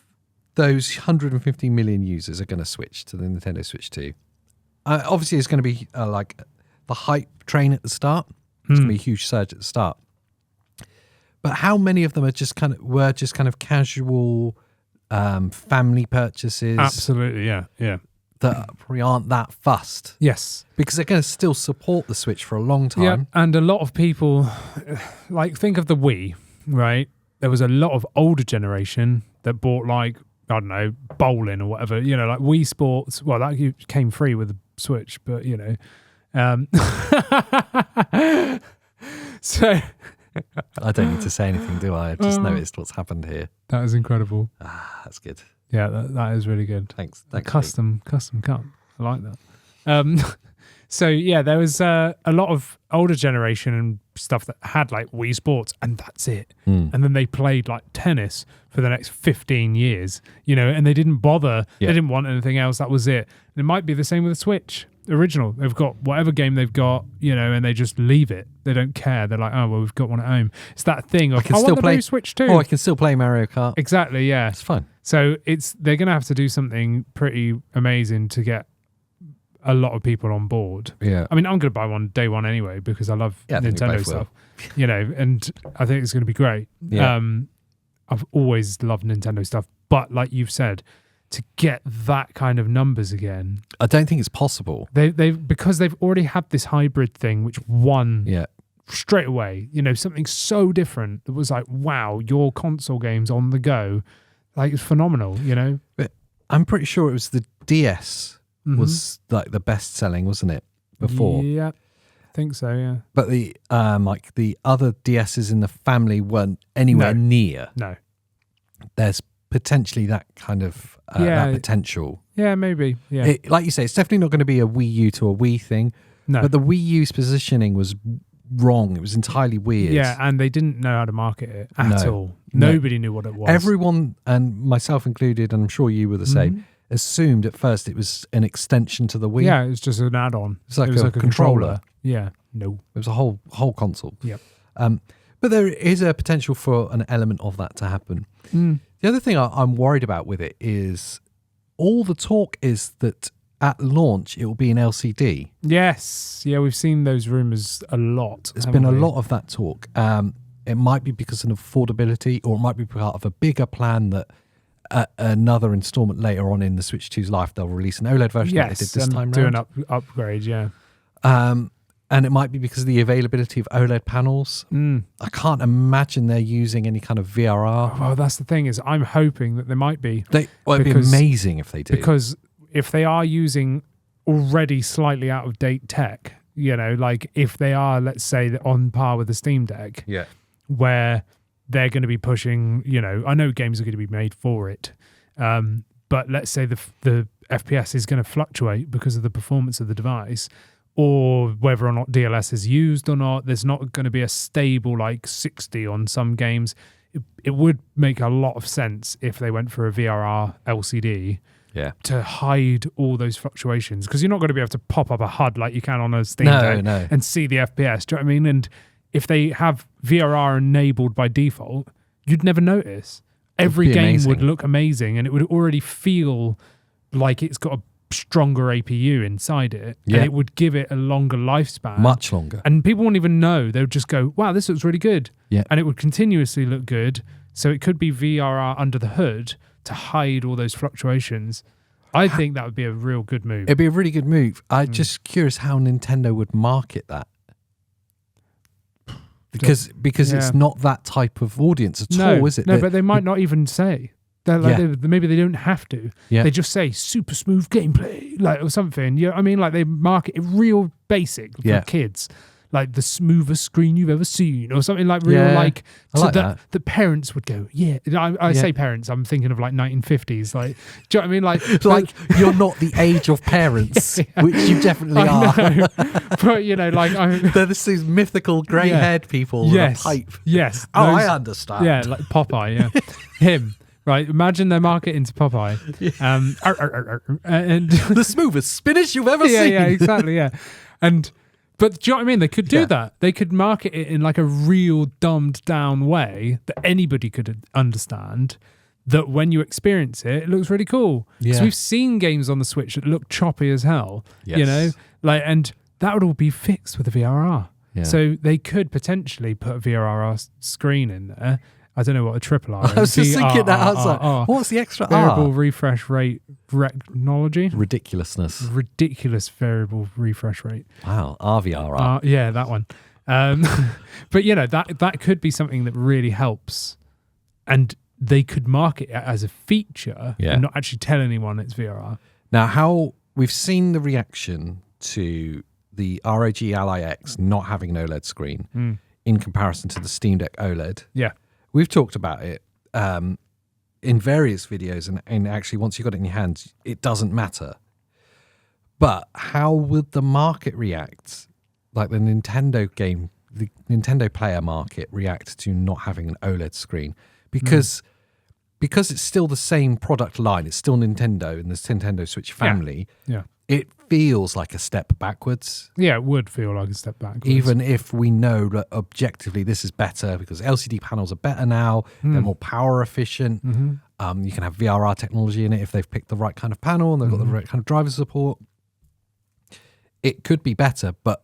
those 150 million users are going to switch to the Nintendo Switch 2? Obviously, it's going to be like the hype train at the start. It's going to be a huge surge at the start. But how many of them are just kind of casual family purchases? absolutely, yeah. That probably aren't that fussed Yes. because they're going to still support the Switch for a long time. Yeah, and a lot of people, like, think of the Wii, right? There was a lot of older generation that bought, like, I don't know, bowling or whatever, like Wii Sports. Well, that came free with the Switch, but, so I don't need to say anything, do I? I've just noticed what's happened here. that is incredible. That's good. Yeah, that is really good. Thanks. A custom cup. I like that. So yeah, there was a lot of older generation and stuff that had like Wii Sports, and that's it. And then they played like tennis for the next 15 years, and they didn't bother. Yeah. They didn't want anything else. That was it. And it might be the same with the Switch original. They've got whatever game they've got, and they just leave it. They don't care. They're like, oh well, we've got one at home. It's that thing of I want the new Switch too. Oh, I can still play Mario Kart. Exactly. Yeah. It's fun. So they're going to have to do something pretty amazing to get a lot of people on board. Yeah. I mean, I'm going to buy one day one anyway because I love I think we Nintendo both stuff, and I think it's going to be great. Yeah. I've always loved Nintendo stuff, but like you've said, to get that kind of numbers again, I don't think it's possible. because they've already had this hybrid thing, which won Yeah. straight away. Something so different that was like, wow, your console games on the go, like it's phenomenal. But I'm pretty sure it was the DS was like the best selling, wasn't it? Before. Yeah, I think so. Yeah. But the like the other DSs in the family weren't anywhere near. No. There's potentially that kind of that potential. Yeah, maybe. Yeah. Like you say, it's definitely not going to be a Wii U to a Wii thing. No. But the Wii U's positioning was wrong. It was entirely weird. Yeah, and they didn't know how to market it at all. No. Nobody knew what it was. Everyone, and myself incled, and I'm sure you were the same, assumed at first it was an extension to the Wii. Yeah, it was just an add-on. It's like it was a controller. Yeah, no. It was a whole console. Yep. But there is a potential for an element of that to happen. The other thing I'm worried about with it is all the talk is that at launch it will be an LCD. Yes. Yeah, we've seen those rumours a lot. There's been a lot of that talk. It might be because of affordability, or it might be part of a bigger plan that another installment later on in the Switch 2's life, they'll release an OLED version like they did this time do round. an upgrade, yeah. And it might be because of the availability of OLED panels. I can't imagine they're using any kind of VRR. Well, that's the thing is I'm hoping that there might be. It'd be amazing if they do. Because if they are using already slightly out of date tech, like if they are, let's say, on par with the Steam Deck, yeah, where they're going to be pushing, I know games are going to be made for it, but let's say the FPS is going to fluctuate because of the performance of the device, or whether or not DLS is used or not. There's not going to be a stable like 60 on some games. It would make a lot of sense if they went for a VRR LCD to hide all those fluctuations, because you're not going to be able to pop up a HUD like you can on a Steam Deck and see the FPS. Do you know what I mean? And if they have VRR enabled by default, you'd never notice. Every game would look amazing, and it would already feel like it's got a stronger APU inside it, and it would give it a longer lifespan, much longer, and people won't even know. They would just go, wow, this looks really good, and it would continuously look good. So it could be VRR under the hood to hide all those fluctuations. I think that would be a real good move. It'd be a really good move. I'm just curious how Nintendo would market that, because it's not that type of audience at all, is it? No, but they might not even say. They're like, maybe they don't have to. Yeah. They just say super smooth gameplay, like, or something. You know what I mean? Like, they market it real basic for kids, like the smoothest screen you've ever seen, or something like real, like, so that the parents would go, I say parents, I'm thinking of like 1950s, like, do you know what I mean? Like you're not the age of parents, which you definitely are. Know. But you know, like, they're these mythical grey-haired people with a pipe. Yes. Oh, I understand. Yeah, like Popeye. Yeah, him. Right, imagine their market into Popeye. And the smoothest spinach you've ever seen. Yeah, exactly, yeah. But do you know what I mean? They could do that. They could market it in like a real dumbed down way that anybody could understand, that when you experience it, it looks really cool. Because we've seen games on the Switch that look choppy as hell, you know? Like, and that would all be fixed with a VRR. Yeah. So they could potentially put a VRR screen in there. I don't know what a triple R is. I was just thinking that. I was like, what's the extra variable refresh rate technology? Ridiculousness. Ridiculous variable refresh rate. Wow, RVRR. Yeah, that one. But you know, that could be something that really helps, and they could market it as a feature and not actually tell anyone it's VRR. Now, how we've seen the reaction to the ROG Ally X not having an OLED screen in comparison to the Steam Deck OLED. Yeah. We've talked about it in various videos, and actually once you've got it in your hands, it doesn't matter. But how would the market react, like the Nintendo player market react to not having an OLED screen? Because it's still the same product line, it's still Nintendo and the Nintendo Switch family. Yeah. It feels like a step backwards. Yeah, it would feel like a step backwards. Even if we know that objectively this is better because LCD panels are better now, they're more power efficient. You can have VRR technology in it if they've picked the right kind of panel and they've got the right kind of driver support. It could be better, but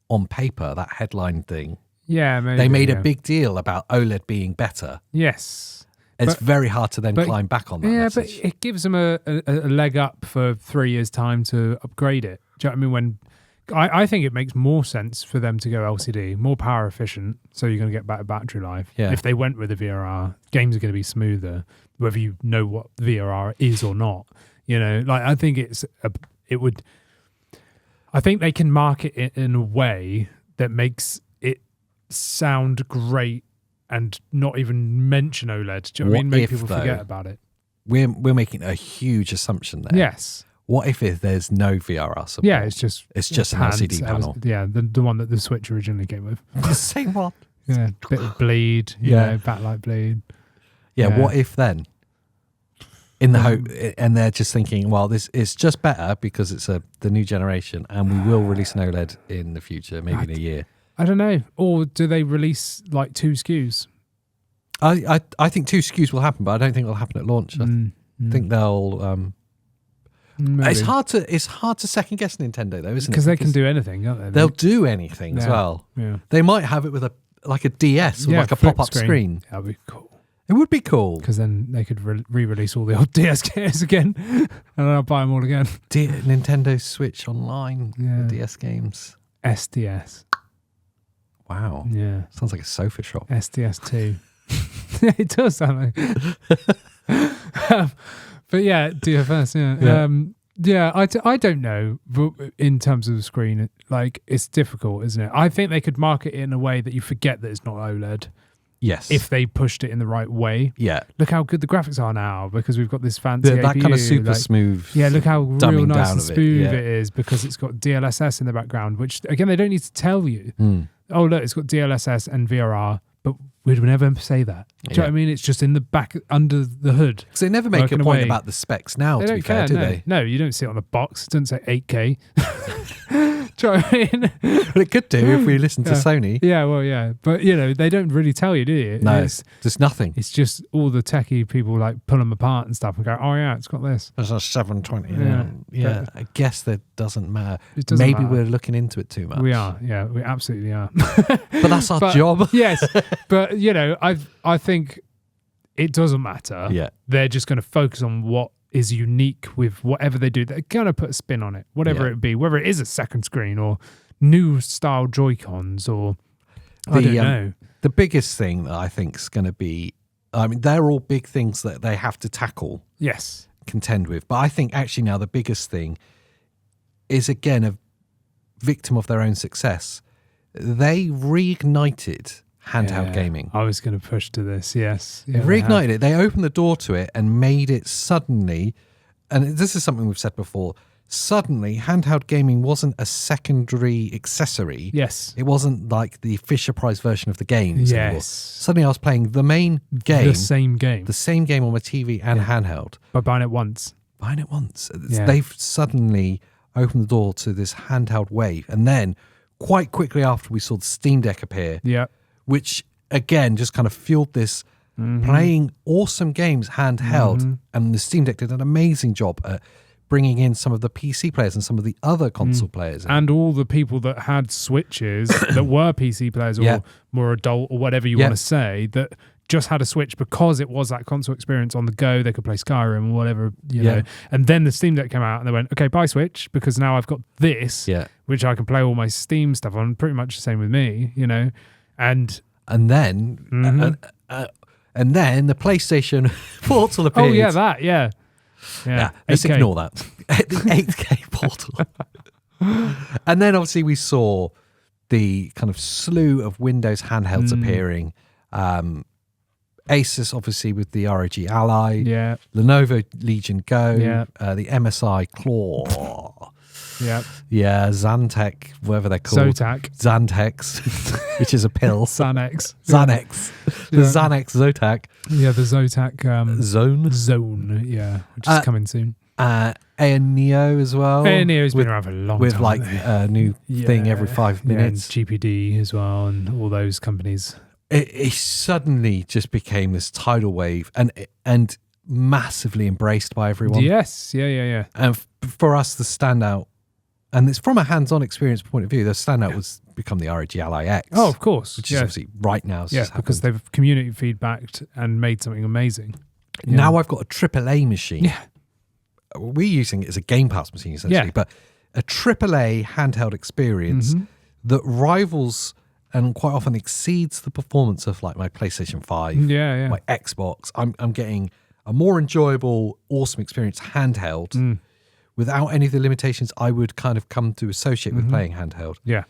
on paper, that headline thing, maybe, they made a big deal about OLED being better. Yes. It's very hard to then climb back on that message. But it gives them a leg up for 3 years' time to upgrade it. Do you know what I mean? I think it makes more sense for them to go LCD, more power efficient, so you're going to get better battery life. Yeah. If they went with a VRR, games are going to be smoother, whether you know what VRR is or not. You know, like, I think I think they can market it in a way that makes it sound great and not even mention OLED. Do you know what I mean? Make people forget about it. We're making a huge assumption there. Yes. What if there's no VRR support? Yeah, it's just an LCD panel. The one that the Switch originally came with. The same one. Yeah, bit of bleed. Backlight bleed. Yeah. What if then? In the hope, and they're just thinking, well, this is just better because it's the new generation, and we will release an OLED in the future, maybe in a year. I don't know. Or do they release like 2 SKUs? I think 2 SKUs will happen, but I don't think it'll happen at launch. I think they'll. It's hard to second guess Nintendo though, isn't it? Because they can do anything, can't they? They'll do anything as well. Yeah. They might have it with a DS with like a pop-up screen. That'd be cool. It would be cool. Because then they could re-release all the old DS games again, and then I'll buy them all again. Nintendo Switch Online, the DS games. SDS. Wow. Yeah. Sounds like a sofa shop. SDS2. It does sound like. But yeah, DFS, I don't know, but in terms of the screen, like, it's difficult, isn't it? I think they could market it in a way that you forget that it's not OLED. Yes. If they pushed it in the right way. Yeah. Look how good the graphics are now because we've got this fancy APU. That kind of super smooth. Yeah, look how real nice and smooth it is because it's got DLSS in the background, which, again, they don't need to tell you. Oh, look, it's got DLSS and VRR, but we'd never say that. Do you know what I mean? It's just in the back, under the hood. Because they never make a point about the specs now, to be fair, do they? No, you don't see it on the box. It doesn't say 8K. Do you know Do you know what I mean? Well, it could do if we listen to Sony. Yeah, well, yeah. But, they don't really tell you, do you? No, there's nothing. It's just all the techie people like pull them apart and stuff and go, oh, yeah, it's got this. There's a 720. Yeah. I guess that doesn't matter. It doesn't Maybe matter. we're looking into it too much. We are. Yeah, we absolutely are. But that's our job. Yes. But, I think it doesn't matter. Yeah. They're just going to focus on what is unique with whatever they do. They're going to put a spin on it, whatever it be, whether it is a second screen or new style Joy-Cons or I don't know. The biggest thing that I think is going to be, they're all big things that they have to tackle. Yes. Contend with. But I think actually now the biggest thing is, again, a victim of their own success. They reignited handheld gaming. I was going to push to this, yes. They reignited it. They opened the door to it and made it suddenly, and this is something we've said before, suddenly handheld gaming wasn't a secondary accessory. Yes. It wasn't like the Fisher Price version of the games anymore. Yes. Suddenly I was playing the main game. The same game. The same game on my TV and handheld. By buying it once. Yeah. They've suddenly opened the door to this handheld wave. And then quite quickly after we saw the Steam Deck appear. Yeah. Which again just kind of fueled this playing awesome games handheld. And the Steam Deck did an amazing job at bringing in some of the PC players and some of the other console players. And all the people that had Switches that were PC players or more adult or whatever you want to say, that just had a Switch because it was that console experience on the go. They could play Skyrim or whatever, you know. And then the Steam Deck came out and they went, okay, buy Switch because now I've got this, which I can play all my Steam stuff on. Pretty much the same with me, And then the PlayStation Portal appeared. Oh yeah, that let's 8K. ignore that. The 8K Portal. And then obviously we saw the kind of slew of Windows handhelds appearing. Asus obviously with the ROG Ally. Lenovo Legion Go. The MSI Claw. Xantec, whatever they're called. Xantex, which is a pill. Xanax. The Xanax Zotac. Yeah, the Zotac Zone, which is coming soon. Neo as well. Neo's been around for a long time. With like a new thing every 5 minutes. And GPD as well, and all those companies. It suddenly just became this tidal wave and massively embraced by everyone. Yes, yeah. And for us, the standout, and it's from a hands-on experience point of view, the standout was become the ROG Ally X. Oh, of course. Which is obviously right now. Because they've community feedbacked and made something amazing. Now I've got a AAA machine. Yeah. We're using it as a Game Pass machine, essentially, but a AAA handheld experience that rivals and quite often exceeds the performance of like my PlayStation 5, my Xbox. I'm getting a more enjoyable, awesome experience handheld without any of the limitations I would kind of come to associate with playing handheld. Yeah.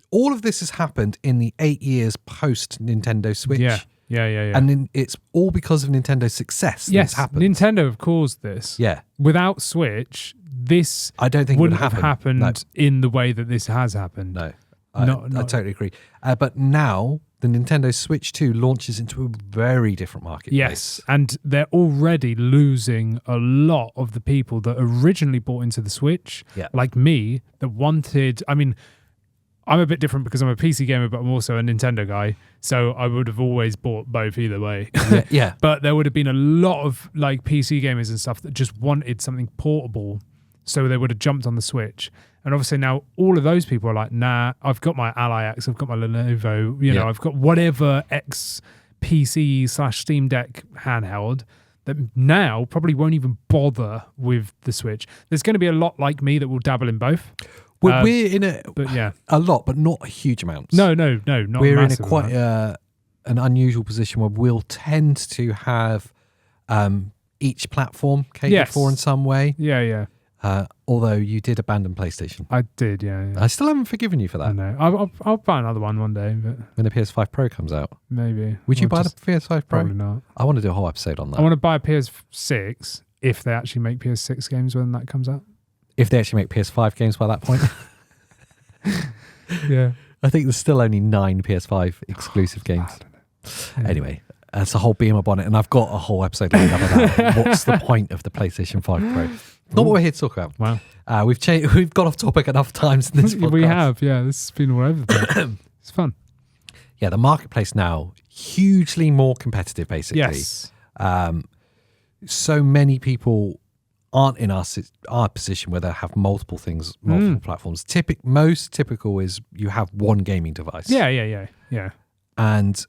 All of this has happened in the 8 years post Nintendo Switch. Yeah. And then it's all because of Nintendo's success. Yes, happened. Nintendo have caused this. Yeah. Without Switch, this I don't think wouldn't would have happened in the way that this has happened. No. I totally agree. But now the Nintendo Switch 2 launches into a very different marketplace. Yes, and they're already losing a lot of the people that originally bought into the Switch, like me, that wanted... I mean, I'm a bit different because I'm a PC gamer, but I'm also a Nintendo guy, so I would have always bought both either way. Yeah. But there would have been a lot of like PC gamers and stuff that just wanted something portable, so they would have jumped on the Switch. And obviously now all of those people are like, nah, I've got my Ally X, I've got my Lenovo, you know, I've got whatever X PC/Steam Deck handheld that now probably won't even bother with the Switch. There's going to be a lot like me that will dabble in both. We're in a lot, but not huge amounts. No, not we're in a massive quite an unusual position where we'll tend to have each platform catered for in some way. Yeah. Although you did abandon PlayStation. I did, yeah. I still haven't forgiven you for that. I know. I'll buy another one day. But when the PS5 Pro comes out. Maybe. Would you buy the PS5 Pro? Probably not. I want to do a whole episode on that. I want to buy a PS6 if they actually make PS6 games when that comes out. If they actually make PS5 games by that point. Yeah. I think there's still only 9 PS5 exclusive games. I don't know. Yeah. Anyway, It's a whole beam up on it, and I've got a whole episode laid up about that. What's the point of the PlayStation 5 Pro? Not what we're here to talk about. Wow. We've got off topic enough times in this podcast. We have, yeah. This has been all over the place. It's fun. Yeah, the marketplace now, hugely more competitive, basically. Yes. So many people aren't in our position where they have multiple things, multiple platforms. Most typical is you have one gaming device. Yeah. And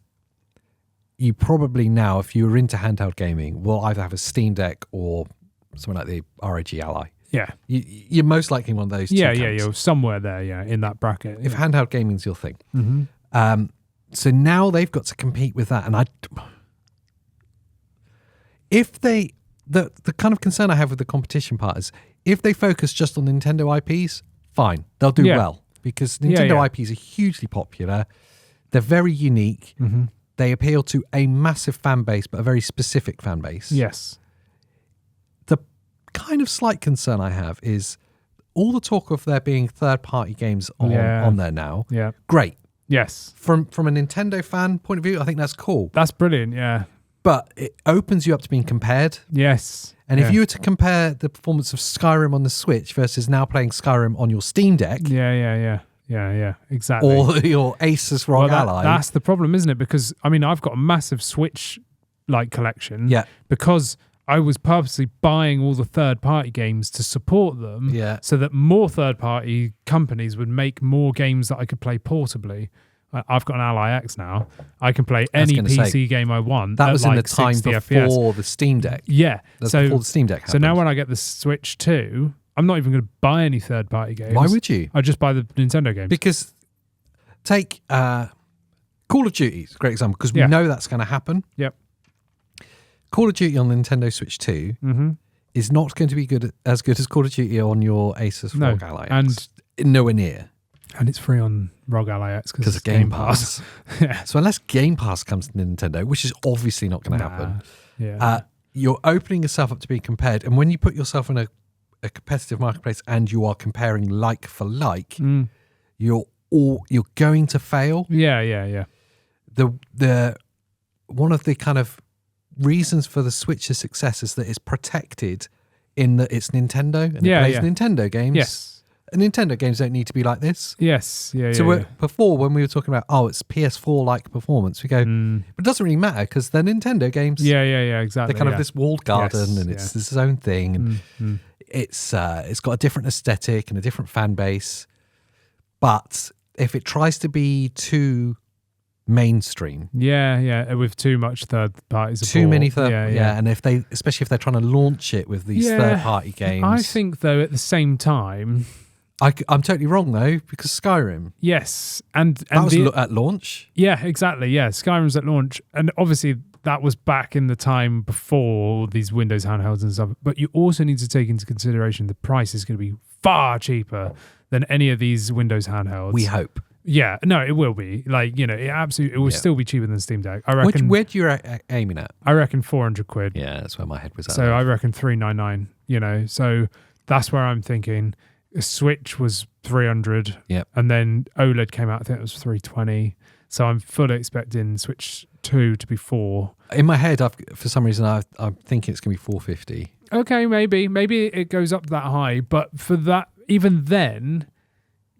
you probably now, if you're into handheld gaming, will either have a Steam Deck or something like the ROG Ally. Yeah. You're most likely one of those two camps. You're somewhere there, in that bracket. If handheld gaming's your thing. Mm-hmm. So now they've got to compete with that. And the kind of concern I have with the competition part is if they focus just on Nintendo IPs, fine, they'll do well because Nintendo IPs are hugely popular. They're very unique. Mm-hmm. They appeal to a massive fan base, but a very specific fan base. Yes. The kind of slight concern I have is all the talk of there being third-party games on there now. Yeah. Great. Yes. From a Nintendo fan point of view, I think that's cool. That's brilliant, yeah. But it opens you up to being compared. Yes. And if you were to compare the performance of Skyrim on the Switch versus now playing Skyrim on your Steam Deck. Yeah, exactly. Or your Asus ROG Ally. That's the problem, isn't it? Because, I've got a massive Switch collection. Yeah. Because I was purposely buying all the third-party games to support them so that more third-party companies would make more games that I could play portably. I've got an Ally X now. I can play any PC game I want. That was in the 60 time before the Steam Deck. Yeah. That's before the Steam Deck happened. So now when I get the Switch 2, I'm not even going to buy any third-party games. Why would you? I just buy the Nintendo games. Because take Call of Duty is a great example because we know that's going to happen. Yep. Call of Duty on the Nintendo Switch 2 is not going to be as good as Call of Duty on your Asus ROG Ally X. And nowhere near. And it's free on ROG Ally X because of Game Pass. So unless Game Pass comes to Nintendo, which is obviously not going to happen, you're opening yourself up to being compared. And when you put yourself in a competitive marketplace and you are comparing like for like, you're going to fail. Yeah. The one of the kind of reasons for the Switch's success is that it's protected in that it's Nintendo and it plays Nintendo games. Yes. And Nintendo games don't need to be like this. Yes. Before, when we were talking about, it's PS4-like performance, we go, but it doesn't really matter because they're Nintendo games. Yeah, exactly. They're kind of this walled garden and it's its own thing. And it's got a different aesthetic and a different fan base. But if it tries to be too mainstream. With too much third parties. Too many third and especially if they're trying to launch it with these third party games. I think though at the same time I'm totally wrong though, because Skyrim. Yes. And that was at launch. Yeah, exactly. Yeah. Skyrim's at launch. And obviously that was back in the time before these Windows handhelds and stuff. But you also need to take into consideration the price is going to be far cheaper than any of these Windows handhelds. We hope. Yeah, no, it will be. It will still be cheaper than Steam Deck. I reckon. Where do you aiming at? I reckon 400 quid. Yeah, that's where my head was at. So I reckon 399. So that's where I'm thinking. A Switch was 300. Yep. And then OLED came out. I think it was 320. So I'm fully expecting Switch 2 to be 4. In my head, for some reason, I'm thinking it's going to be 450. Okay, maybe it goes up that high, but for that, even then,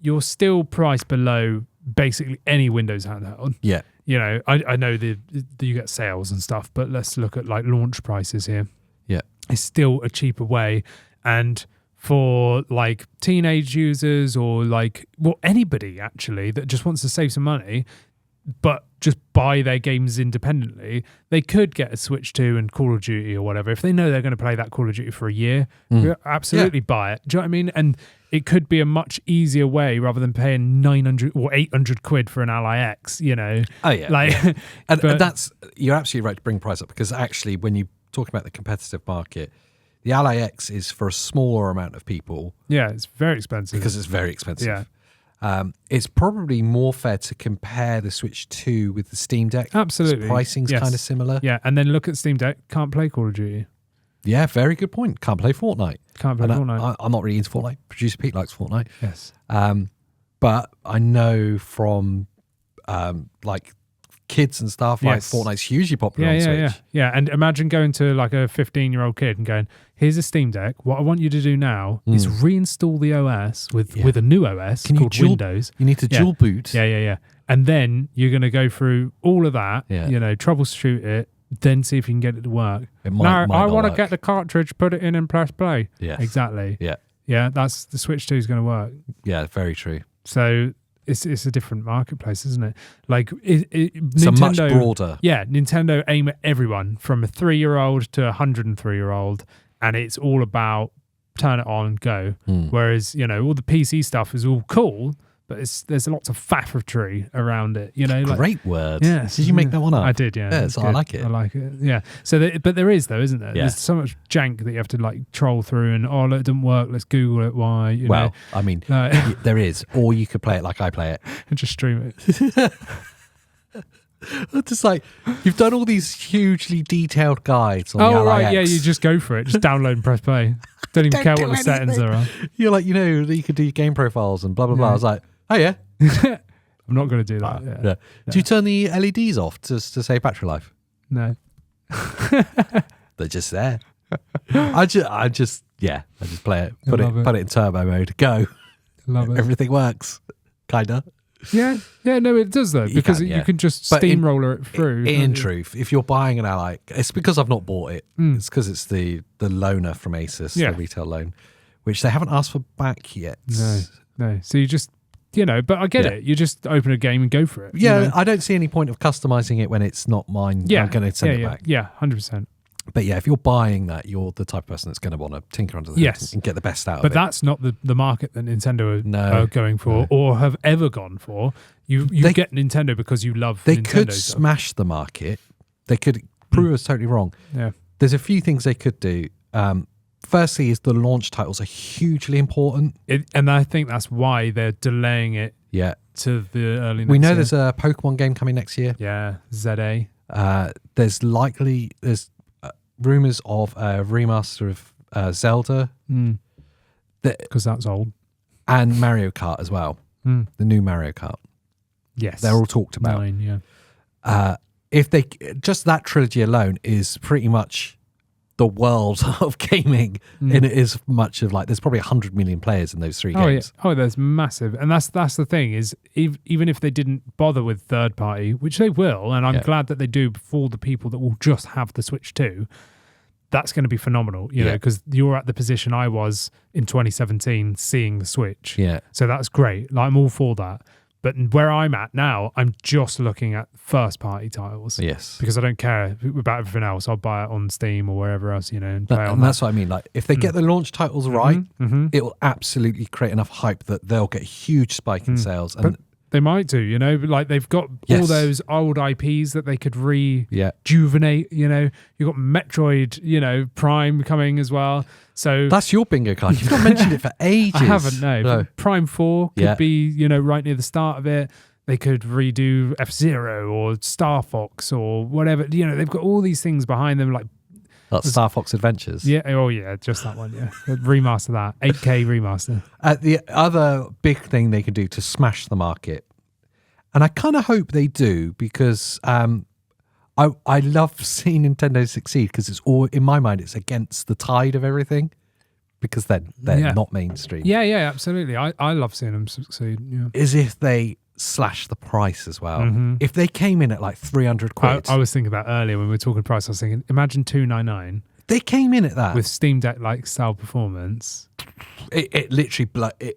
you're still priced below basically any Windows handheld. Yeah. I know you get sales and stuff, but let's look at launch prices here. Yeah. It's still a cheaper way. And for teenage users or anybody actually that just wants to save some money, but just buy their games independently, they could get a Switch 2 and Call of Duty or whatever. If they know they're going to play that Call of Duty for a year, absolutely buy it. Do you know what I mean? And it could be a much easier way rather than paying 900 or 800 quid for an Ally X, Oh, yeah. And that's, you're absolutely right to bring price up because actually when you talk about the competitive market, the Ally X is for a smaller amount of people. Yeah, it's very expensive. Because it's very expensive. Yeah. It's probably more fair to compare the Switch 2 with the Steam Deck. Absolutely. Pricing's kind of similar. Yeah, and then look at Steam Deck. Can't play Call of Duty. Yeah, very good point. Can't play Fortnite. Fortnite. I'm not really into Fortnite. Producer Pete likes Fortnite. Yes. But I know from kids and stuff. Yes. Like Fortnite's hugely popular on Switch. Yeah. And imagine going to like a 15-year-old kid and going, here's a Steam Deck. What I want you to do now is reinstall the OS with a new OS called Windows. You need to dual boot. Yeah. And then you're going to go through all of that, troubleshoot it, then see if you can get it to work. It might I not want to work. get the cartridge, put it in and press play. Yes. Exactly. Yeah. Yeah, that's the Switch 2 is going to work. Yeah, very true. So it's a different marketplace, isn't it? Like It's a much broader. Yeah, Nintendo aim at everyone from a 3-year-old to a 103-year-old, and it's all about turn it on, go. Whereas all the PC stuff is all cool, but there's lots of faffetry around it. Great word. Yes. Did you make that one up? I did. Yeah. Yeah, It's so I good. like it. I like it. Yeah. So, but there is though, isn't there? Yeah. There's so much jank that you have to like troll through, and it didn't work. Let's Google it. Why? Well, I mean, there is, or you could play it like I play it. and just stream it. It's just like you've done all these hugely detailed guides on the Oh right, LIX. yeah. You just go for it. Just download and press play. Don't even care what the settings are on. You're like, you could do your game profiles and blah blah blah. I was like, oh yeah. I'm not going to do that. Yeah. Do you turn the LEDs off to save battery life? No. They're just there. I just play it. Put it in turbo mode. Go. Love it. Everything works. Kinda. Yeah. No, it does though, because you can just But steamroller it through. In truth, if you're buying an LIX, it's because I've not bought it. It's because it's the loaner from Asus, the retail loan, which they haven't asked for back yet. No. So you just, but I get it. You just open a game and go for it. Yeah, I don't see any point of customizing it when it's not mine. Yeah. I'm going to send it back. Yeah, 100%. But yeah, if you're buying that, you're the type of person that's going to want to tinker under the hood and get the best out of it. But that's not the market that Nintendo are going for or have ever gone for. You get Nintendo because you love They Nintendo could stuff. smash the market. They could prove us totally wrong. Yeah. There's a few things they could do. Firstly is the launch titles are hugely important. And I think that's why they're delaying it to the early next We know year. there's a Pokemon game coming next year. Yeah, ZA. There's rumours of a remaster of Zelda. Because that's old. And Mario Kart as well. The new Mario Kart. Yes. They're all talked about. 9, yeah. If they just that trilogy alone is pretty much the world of gaming, and it is much of like there's probably 100 million players in those three games. There's massive, and that's the thing is even if they didn't bother with third party, which they will, and I'm glad that they do for the people that will just have the Switch 2. That's going to be phenomenal, know, because you're at the position I was in 2017 seeing the Switch. Yeah. So that's great. Like, I'm all for that. But where I'm at now, I'm just looking at first party titles. Yes. Because I don't care about everything else. I'll buy it on Steam or wherever else, and play on and that's what I mean. Like, if they get the launch titles right, it will absolutely create enough hype that they'll get a huge spike in sales. And they might do, like they've got all those old IPs that they could rejuvenate, You've got Metroid, Prime coming as well. So that's your bingo card. You've not mentioned it for ages. I haven't, no. But Prime 4 could be, right near the start of it. They could redo F-Zero or Star Fox or whatever. They've got all these things behind them, like that's Star Fox Adventures. Yeah. Oh, yeah. Just that one. Yeah. Remaster that. 8K remaster. The other big thing they can do to smash the market, and I kind of hope they do because I love seeing Nintendo succeed because it's all in my mind. It's against the tide of everything because they're not mainstream. Yeah. Absolutely. I love seeing them succeed. Yeah. Is if they slash the price as well. If they came in at like 300 quid. I was thinking that earlier when we were talking price. I was thinking, imagine $299. They came in at that with Steam Deck like style performance. It literally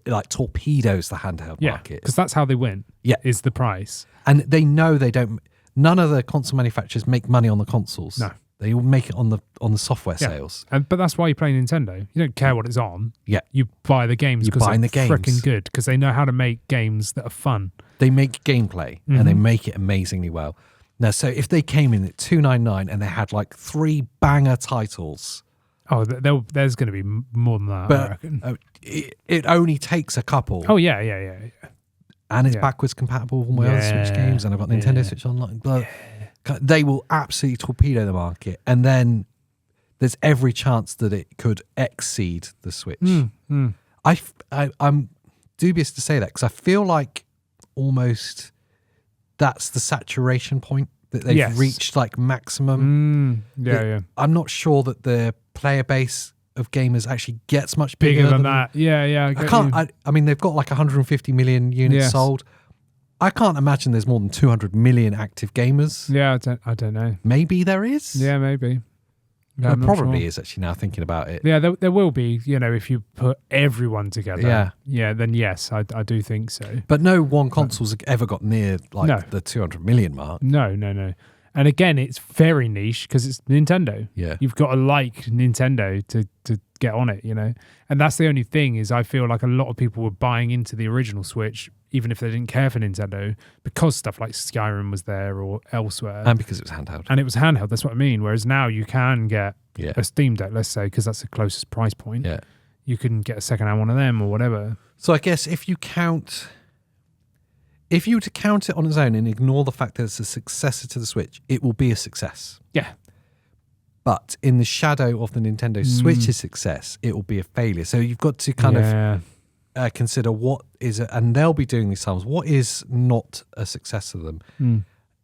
like torpedoes the handheld market because that's how they win. Yeah, is the price, and they know they don't. None of the console manufacturers make money on the consoles. No, they all make it on the software sales. But that's why you play Nintendo. You don't care what it's on. Yeah, you buy the games because they're freaking good because they know how to make games that are fun. They make gameplay and they make it amazingly well. Now, so if they came in at $299 and they had like 3 banger titles. Oh, there's going to be more than that, I reckon. It only takes a couple. Oh, yeah. And it's backwards compatible with all my other Switch games, and I've got Nintendo Switch Online. But they will absolutely torpedo the market. And then there's every chance that it could exceed the Switch. I'm dubious to say that because I feel like almost that's the saturation point that they've reached, like maximum. I'm not sure that the player base of gamers actually gets much bigger than that. I mean, they've got like 150 million units sold. I can't imagine there's more than 200 million active gamers. Yeah, I don't know. Maybe there is. Yeah, maybe. There probably is, actually, now thinking about it. Yeah, there will be, if you put everyone together. Yeah, then yes, I do think so. But no one console's ever got near the 200 million mark. No. And again, it's very niche because it's Nintendo. Yeah. You've got to like Nintendo to get on it, And that's the only thing is I feel like a lot of people were buying into the original Switch, even if they didn't care for Nintendo, because stuff like Skyrim was there or elsewhere. And because it was handheld. And it was handheld, that's what I mean. Whereas now you can get a Steam Deck, let's say, because that's the closest price point. Yeah. You can get a second-hand one of them or whatever. So I guess if you were to count it on its own and ignore the fact that it's a successor to the Switch, it will be a success. Yeah. But in the shadow of the Nintendo Switch's success, it will be a failure. So you've got to kind of consider what is, and they'll be doing these times, what is not a success to them.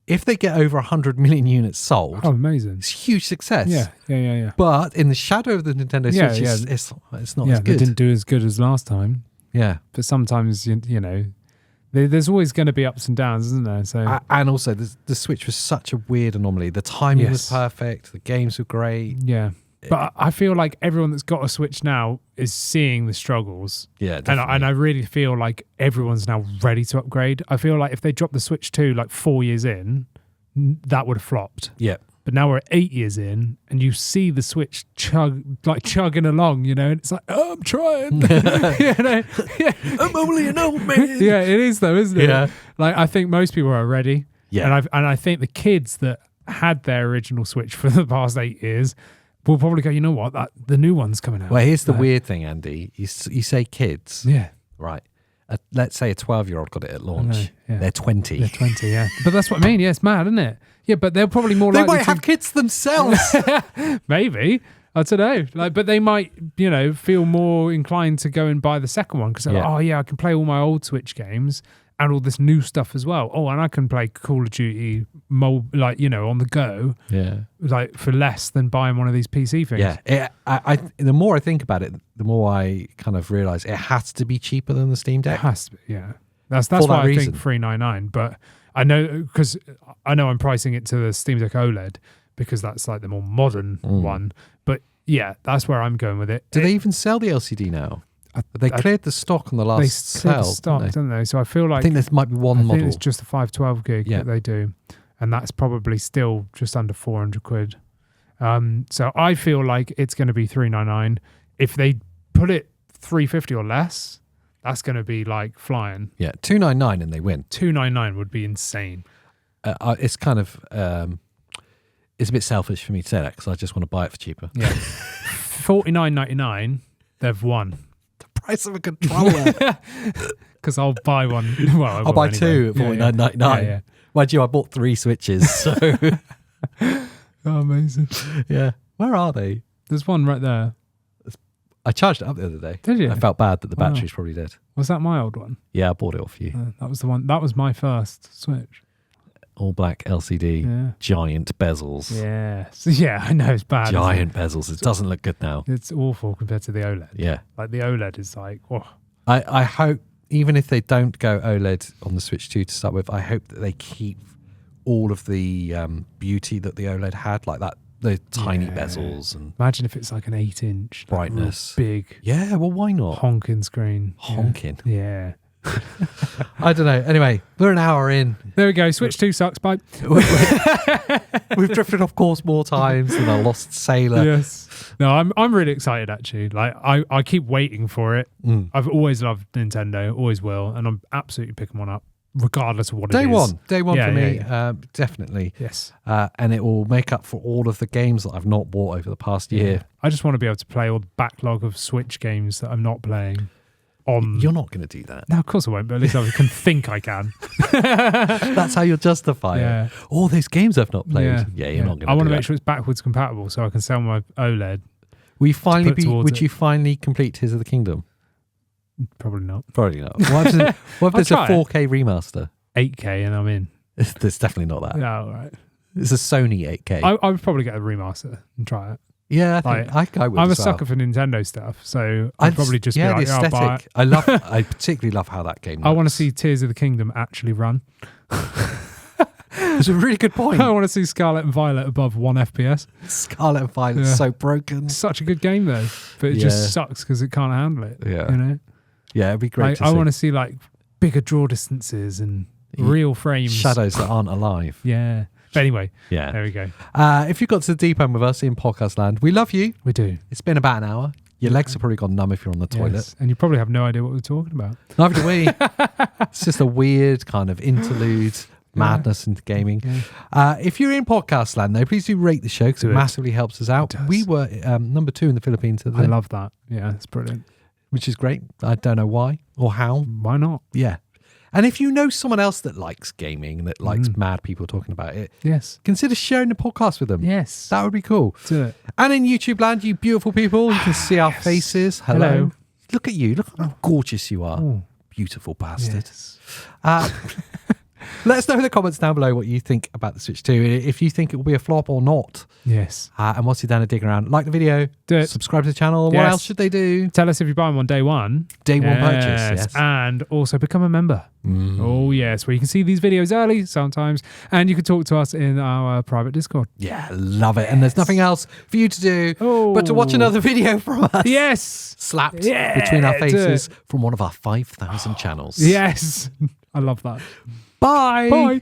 If they get over 100 million units sold, amazing. It's a huge success. Yeah. But in the shadow of the Nintendo Switch, it's not as good. They didn't do as good as last time. Yeah. But sometimes, there's always going to be ups and downs, isn't there? So and also, the Switch was such a weird anomaly. The timing was perfect. The games were great. Yeah. But I feel like everyone that's got a Switch now is seeing the struggles. Yeah, definitely. And I really feel like everyone's now ready to upgrade. I feel like if they dropped the Switch 2 like 4 years in, that would have flopped. Yeah. But now we're 8 years in, and you see the Switch chugging along, and it's like, oh, I'm trying. I'm only an old man. Yeah, it is though, isn't it? Yeah. Like, I think most people are ready. Yeah. And I think the kids that had their original Switch for the past 8 years will probably go, you know what, the new one's coming out. Well, here's the weird thing, Andy. You say kids. Yeah. Right. Let's say a 12-year-old got it at launch. They're 20. They're 20, yeah. But that's what I mean. Yeah, it's mad, isn't it? Yeah, but they're probably more likely They might have kids themselves. Maybe. I don't know. But they might, feel more inclined to go and buy the second one because they're like, oh, yeah, I can play all my old Switch games and all this new stuff as well. Oh, and I can play Call of Duty, on the go. Yeah. Like for less than buying one of these PC things. Yeah. The more I think about it, the more I kind of realize it has to be cheaper than the Steam Deck. It has to be, yeah. That's why I think $399. But I know, because I know I'm pricing it to the Steam Deck OLED because that's like the more modern one. But yeah, that's where I'm going with it. Do they even sell the LCD now? They cleared the stock on the last sale. They stock, don't they? So I feel like... I think there might be one model. I think it's just a 512 gig that they do. And that's probably still just under 400 quid. So I feel like it's going to be $399. If they put it $350 or less, that's going to be like flying. Yeah, $299 and they win. $299 would be insane. It's kind of... it's a bit selfish for me to say that because I just want to buy it for cheaper. Yeah. $49.99, they've won. Price of a controller. Because I'll buy one. Well, I'll buy two at $49.99. Yeah. Mind you, I bought 3 Switches. So, oh, amazing. Yeah, where are they? There's one right there. I charged it up the other day. Did you? I felt bad that the battery's probably dead. Was that my old one? Yeah, I bought it off you. That was the one. That was my first Switch. All black LCD, giant bezels. Yeah, I know it's bad. Giant bezels. It doesn't look good now. It's awful compared to the OLED. Yeah. Like the OLED is like, oh. I hope, even if they don't go OLED on the Switch 2 to start with, I hope that they keep all of the beauty that the OLED had, like that, the tiny bezels. And imagine if it's like an 8-inch. Brightness. Big. Yeah, well, why not? Honking screen. Honking. Yeah. I don't know. Anyway, we're an hour in. There we go. Switch 2 sucks. Bye. We've drifted off course more times than a lost sailor. Yes. No, I'm really excited actually. Like I keep waiting for it. I've always loved Nintendo, always will, and I'm absolutely picking one up, regardless of what it is. Day one for me, definitely. Yes. And it will make up for all of the games that I've not bought over the past year. I just want to be able to play all the backlog of Switch games that I'm not playing. You're not going to do that. No, of course I won't, but at least I can think I can. That's how you'll justify it. All these games I've not played. Yeah, you're not going to do that. I want to make sure it's backwards compatible so I can sell my OLED. Would you finally complete Tears of the Kingdom? Probably not. Probably not. What if there's a 4K remaster? 8K and I'm in. There's definitely not that. Yeah, all right. It's a Sony 8K. I would probably get a remaster and try it. Yeah, I would. I'm a as well. sucker for Nintendo stuff, so I'd probably just be the like, aesthetic. I'll buy it. I particularly love how that game. I want to looks. see Tears of the Kingdom actually run. It's a really good point. I want to see Scarlet and Violet above 1 FPS. Scarlet and Violet is so broken. It's such a good game though, but it just sucks because it can't handle it. Yeah. You know? Yeah, it'd be great. I want to see like bigger draw distances and real frames, shadows that aren't alive. Yeah. But anyway, Yeah. there we go. If you got to the deep end with us in podcast land, we love you. We do. It's been about an hour. Your legs have probably gone numb if you're on the toilet. Yes. And you probably have no idea what we're talking about. Neither do we. It's just a weird kind of interlude madness into gaming. Yeah. If you're in podcast land, though, please do rate the show because it massively helps us out. We were number 2 in the Philippines today. I love that. Yeah, it's brilliant. Which is great. I don't know why or how. Why not? Yeah. And if you know someone else that likes gaming, that likes mad people talking about it, Yes. consider sharing the podcast with them. Yes. That would be cool. Do it. And in YouTube land, you beautiful people, you can see our faces. Hello. Look at you. Look how gorgeous you are. Oh. Beautiful bastard. Yes. Let us know in the comments down below what you think about the Switch 2. If you think it will be a flop or not. Yes. And once you're down and digging around, like the video, do it. Subscribe to the channel. What Yes. else should they do? Tell us if you buy them on day one. Day one purchase. Yes. And also become a member. Oh, yes. Where you can see these videos early sometimes. And you can talk to us in our private Discord. Yeah, love it. And there's nothing else for you to do but to watch Oh. another video from us. Yes. Slapped Yeah, between our do it. faces from one of our 5,000 channels. Yes. I love that. Bye. Bye.